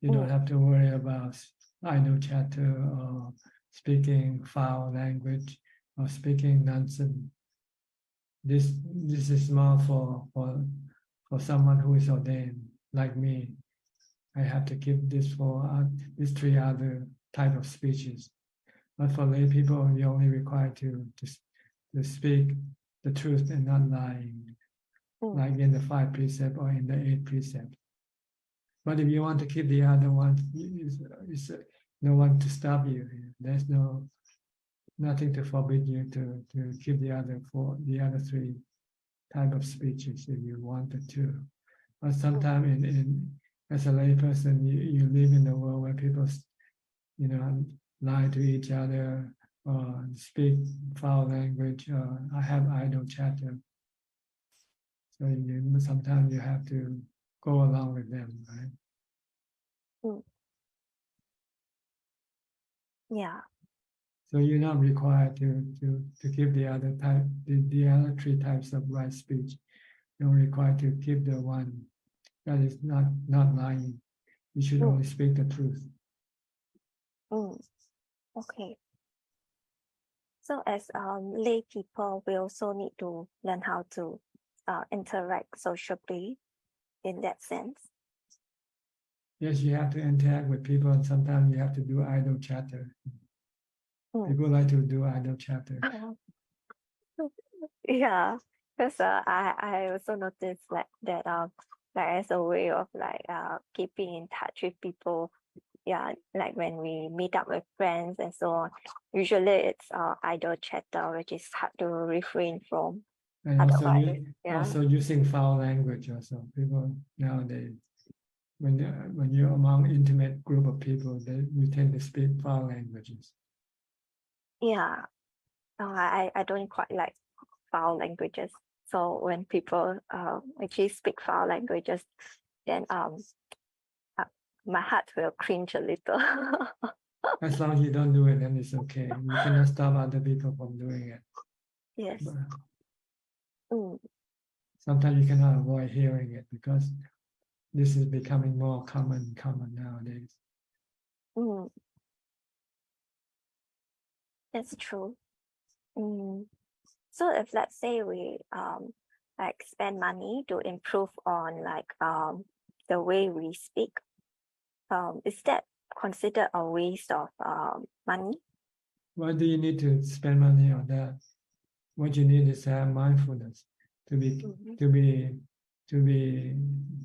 You don't have to worry about idle chatter or speaking foul language or speaking nonsense. This is more for someone who is ordained like me. I have to keep this for these three other type of speeches. But for lay people, you're only required to speak the truth and not lying, like in the 5 precepts or in the 8 precepts. But if you want to keep the other one, it's no one to stop you. There's nothing to forbid you to keep the other 3 type of speeches if you wanted to. But sometimes as a lay person, you live in a world where people, lie to each other or speak foul language or have idle chatter. So sometimes you have to go along with them, right? Yeah. So you're not required to keep the other 3 types of right speech. You're required to keep the one that is not lying. You should only speak the truth. Okay. So as lay people, we also need to learn how to interact socially in that sense. Yes, you have to interact with people, and sometimes you have to do idle chatter. People like to do idle chatter. Yeah, because I also noticed like that like as a way of like keeping in touch with people. Yeah, like when we meet up with friends and so on. Usually it's idle chatter, which is hard to refrain from. And also Yeah. using foul language. Also, people nowadays, when you're among intimate group of people, you tend to speak foul languages. Yeah, I don't quite like foul languages. So when people actually speak foul languages, then my heart will cringe a little. As long as you don't do it, then it's okay. You cannot stop other people from doing it. Yes. But sometimes you cannot avoid hearing it because this is becoming more common nowadays. That's true. So if let's say we like spend money to improve on like the way we speak, is that considered a waste of money? Why do you need to spend money on that? What you need is to have mindfulness, to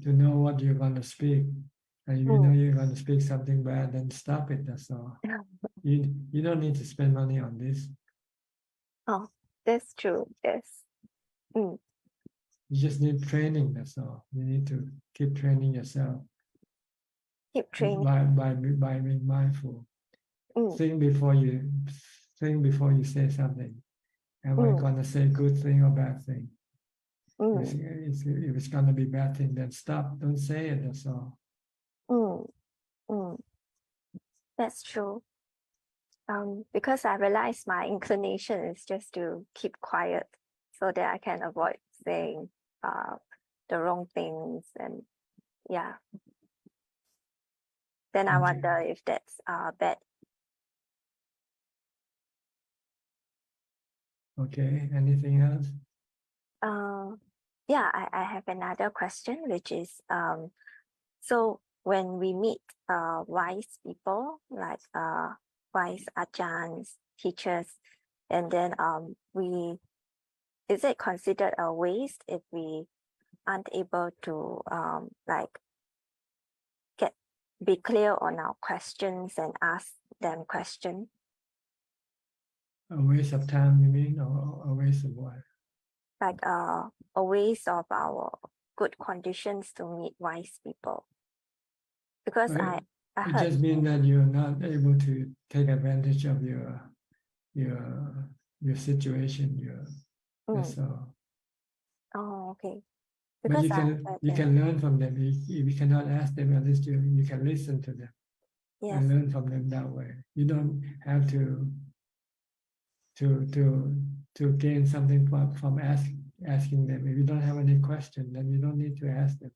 know what you're going to speak. And if you know you're going to speak something bad, then stop it. That's all. You don't need to spend money on this. Oh, that's true. Yes. You just need training. That's all. You need to keep training yourself. Keep training by being mindful. Think before you say something. Am I going to say good thing or bad thing? If it's going to be bad thing, then stop. Don't say it. That's all. That's true. Because I realize my inclination is just to keep quiet so that I can avoid saying the wrong things, and yeah. Then I wonder if that's bad. Okay, anything else? Yeah, I have another question, which is so when we meet wise people like wise Ajahns, teachers, and then is it considered a waste if we aren't able to be clear on our questions and ask them questions? A waste of time, you mean, or a waste of what? Like a waste of our good conditions to meet wise people. Because I it just means that you're not able to take advantage of your situation. That's all. Oh, okay. But Because you can learn from them. If you cannot ask them, at least you can listen to them and learn from them that way. You don't have to gain something from asking them. If you don't have any question, then you don't need to ask them.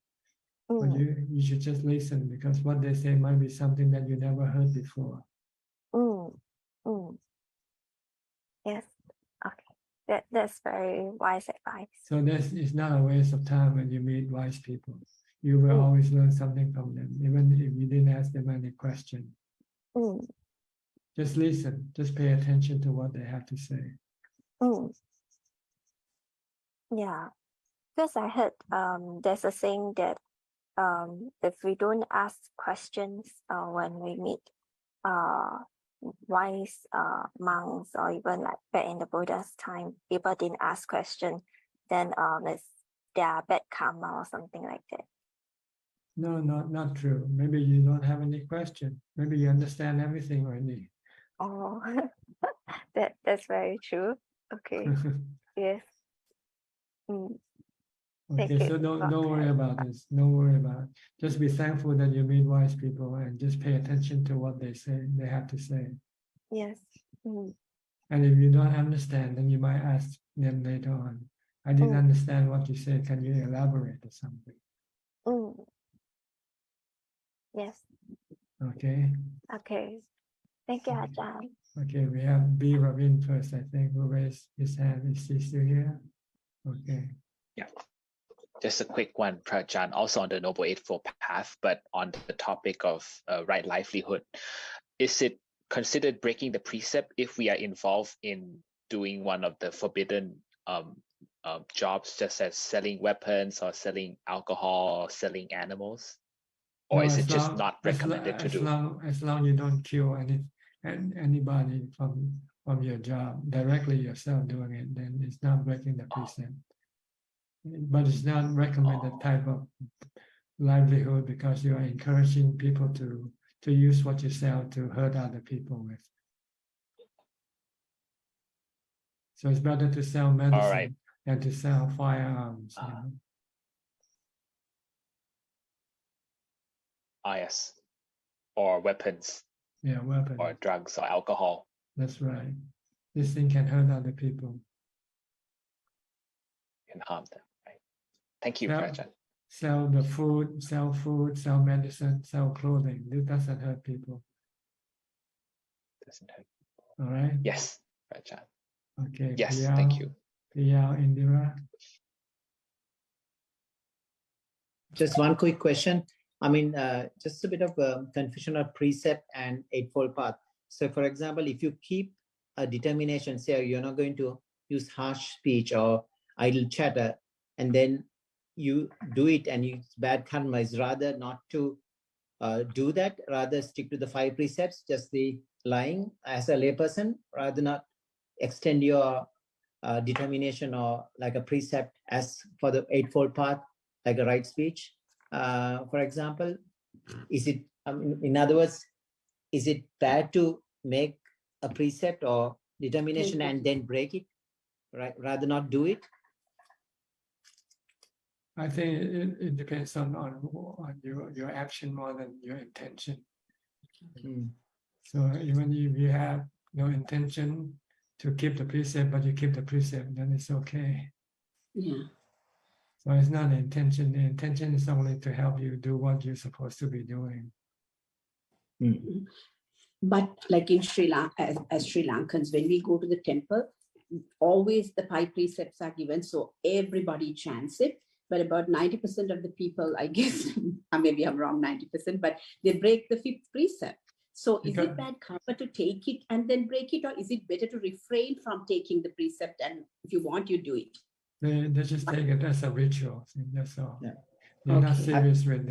But you should just listen, because what they say might be something that you never heard before. Yes. Okay. That's very wise advice. So it's not a waste of time when you meet wise people. You will always learn something from them, even if you didn't ask them any question. Just listen. Just pay attention to what they have to say. Yeah. Because I heard there's a saying that if we don't ask questions when we meet wise monks, or even like back in the Buddha's time, people didn't ask questions, then they are bad karma or something like that. No, not true. Maybe you don't have any question. Maybe you understand everything already. Oh, that's very true. Okay. Yes. Okay, so don't worry about this. Don't worry about it. Just be thankful that you meet wise people, and just pay attention to what they have to say. Yes. And if you don't understand, then you might ask them later on. I didn't understand what you said. Can you elaborate or something? Yes. Okay. Okay. Thank you, Ajahn. Okay, we have B. Ravin first, I think, who raised his hand. Is he still here? Okay. Yeah. Just a quick one, Prajan, also on the Noble Eightfold Path, but on the topic of right livelihood. Is it considered breaking the precept if we are involved in doing one of the forbidden jobs, just as selling weapons or selling alcohol or selling animals? Or is it just not recommended to do? As long you don't kill anybody from your job, directly yourself doing it, then it's not breaking the precept. But it's not recommended type of livelihood, because you are encouraging people to use what you sell to hurt other people with. So it's better to sell medicine than to sell firearms. Yes. or weapons Yeah, weapon. or drugs or alcohol. That's right. This thing can hurt other people. Can harm them, right? Thank you, Sell- Prajan. Sell the food, sell medicine, sell clothing. This doesn't hurt people. Doesn't hurt. All right. Yes, Prajan. Okay. Yes, Priyal, thank you. Priyal, Indira. Just one quick question. I mean, just a bit of confusion of precept and eightfold path. So, for example, if you keep a determination, say you're not going to use harsh speech or idle chatter, and then you do it and it's bad karma, is rather not to do that, rather stick to the 5 precepts, just the lying as a layperson, rather not extend your determination or like a precept as for the eightfold path, like a right speech, for example. Is it, in other words, is it bad to make a precept or determination and then break it, right? Rather not do it? I think it depends on your action more than your intention. So even if you have no intention to keep the precept, but you keep the precept, then it's okay. Yeah. So it's not the intention. The intention is only to help you do what you're supposed to be doing. But like in Sri Lanka, as Sri Lankans, when we go to the temple, always the 5 precepts are given, so everybody chants it. But about 90% of the people, I guess, maybe I'm wrong, 90%, but they break the 5th precept. So is it bad karma to take it and then break it, or is it better to refrain from taking the precept, and if you want, you do it? They just take it as a ritual. That's all. Yeah. They're not Okay. serious with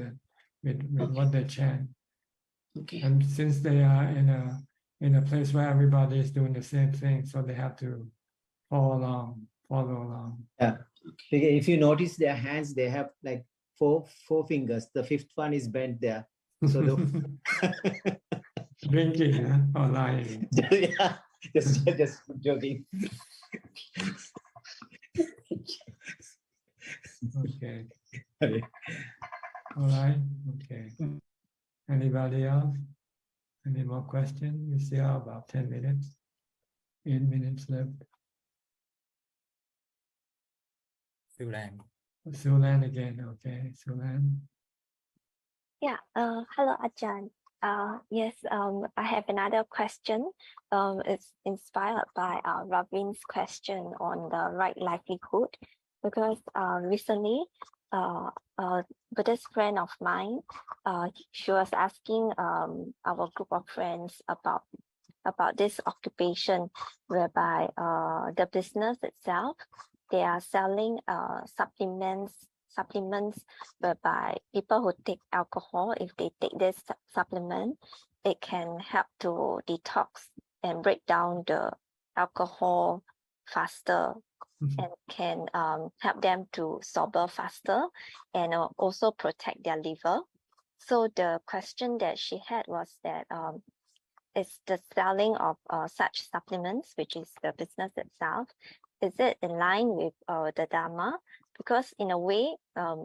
what they chant. Okay. And since they are in a place where everybody is doing the same thing, so they have to follow along. Yeah. If you notice their hands, they have like four fingers. The 5th one is bent there. So the drinking, huh? Or lying. Yeah, just joking. Okay. All right. Okay. Anybody else? Any more questions? We still have about 10 minutes. 8 minutes left. Sulan again. Okay, Sulan. Yeah. Hello, Ajahn. Yes. I have another question. It's inspired by Ravin's question on the right livelihood, because recently, a Buddhist friend of mine, she was asking our group of friends about this occupation, whereby the business itself, they are selling supplements whereby people who take alcohol, if they take this supplement, it can help to detox and break down the alcohol faster, and can help them to sober faster, and also protect their liver. So the question that she had was that is the selling of such supplements, which is the business itself, is it in line with the Dhamma? Because in a way,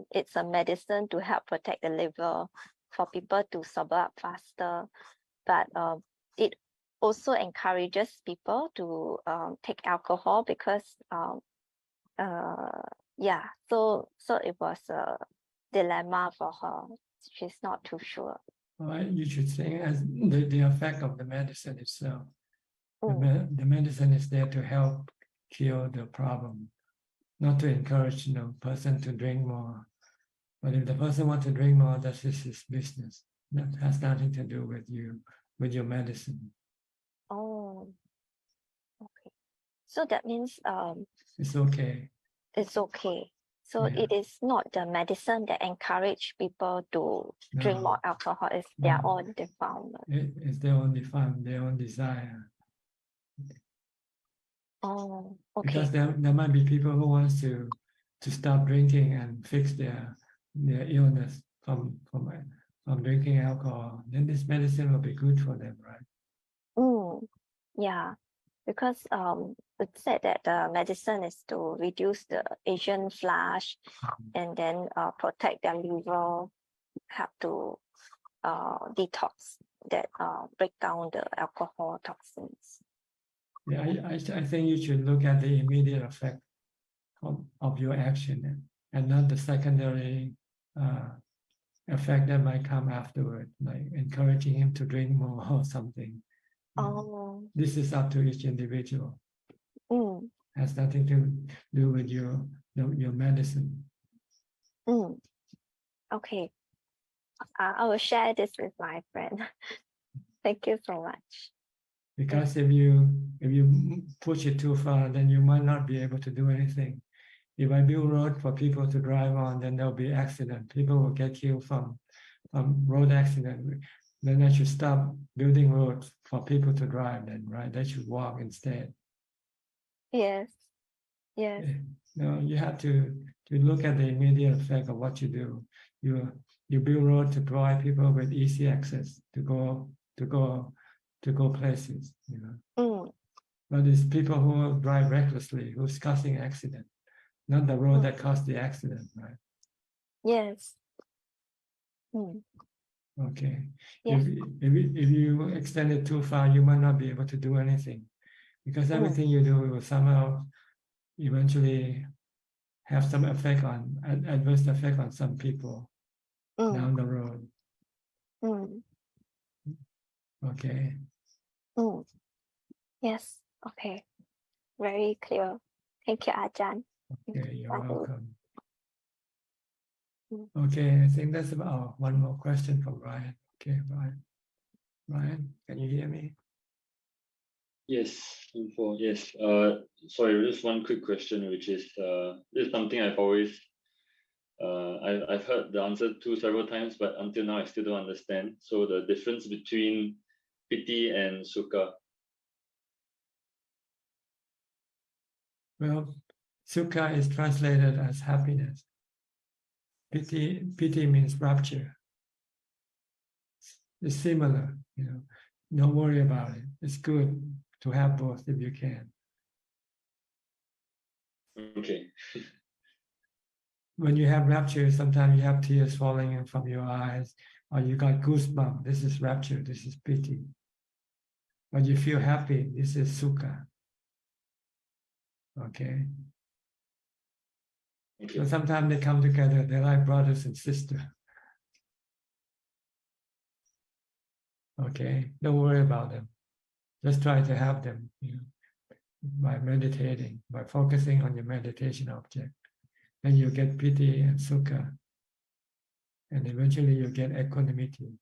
it's a medicine to help protect the liver for people to sober up faster, but it also encourages people to take alcohol, because yeah, so it was a dilemma for her. She's not too sure. All right, you should say as the effect of the medicine itself. The medicine is there to help cure the problem, not to encourage the person to drink more. But if the person wants to drink more, that's his business. That has nothing to do with you, with your medicine. Oh, okay. So that means It's okay. It's okay. So it is not the medicine that encourage people to drink more alcohol. It's their own defilement. It's their own defilement, their own desire. Oh, okay. Because there might be people who wants to stop drinking and fix their illness from drinking alcohol. Then this medicine will be good for them, right? Yeah, because it said that the medicine is to reduce the Asian flush, and then protect their liver, help to detox. that break down the alcohol toxins. Yeah, I think you should look at the immediate effect of your action and not the secondary effect that might come afterward, like encouraging him to drink more or something. Oh. This is up to each individual. Mm. Has nothing to do with your medicine. Mm. Okay. I will share this with my friend. Thank you so much. Because if you push it too far, then you might not be able to do anything. If I build road for people to drive on, then there'll be accident. People will get killed from road accident. Then I should stop building roads for people to drive. Then, right? They should walk instead. Yes. Yes. No, you have to look at the immediate effect of what you do. You build road to provide people with easy access to go places. You know. Mm. But it's people who drive recklessly who's causing accident, not the road that caused the accident, right? Yes. Mm. Okay. Yes. If you extend it too far, you might not be able to do anything, because everything you do will somehow eventually have some effect on adverse effect on some people down the road. Mm. Okay. Mm. Yes. Okay. Very clear. Thank you, Ajahn. Okay, you're Thank you. welcome. Mm. Okay, I think that's about one more question from Ryan. Okay, Ryan, can you hear me? Yes, yes. Sorry, just one quick question, which is this is something I've always I've heard the answer to several times, but until now I still don't understand. So the difference between piti and sukha. Well, sukha is translated as happiness. Piti means rapture. It's similar, you know. Don't worry about it. It's good to have both if you can. Okay. When you have rapture, sometimes you have tears falling in from your eyes, or you got goosebumps. This is rapture. This is piti. When you feel happy, this is sukha. Okay. So sometimes they come together. They're like brothers and sisters. Okay. Don't worry about them. Just try to have them, you know, by meditating, by focusing on your meditation object. Then you get piti and sukha. And eventually you get equanimity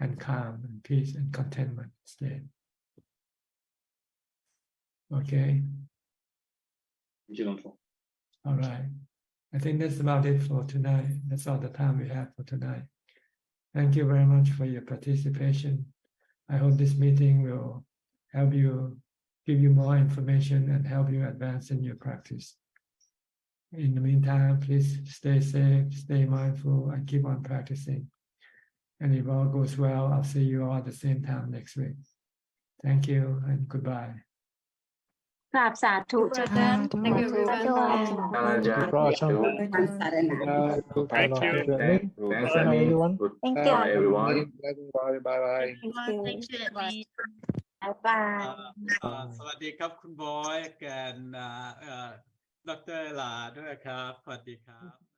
and calm and peace and contentment state. Okay. All right. I think that's about it for tonight. That's all the time we have for tonight. Thank you very much for your participation. I hope this meeting will help you, give you more information and help you advance in your practice. In the meantime, please stay safe, stay mindful, and keep on practicing. And if all goes well, I'll see you all at the same time next week. Thank you and goodbye. กราบสาธุเจ้าค่ะ Thank you, everyone. Thank you. Thanks, everyone. Thank you. Bye, everyone. Bye bye. Thank you. Bye bye. สวัสดีครับคุณบอยแกนดร.ลาด้วยครับสวัสดีครับ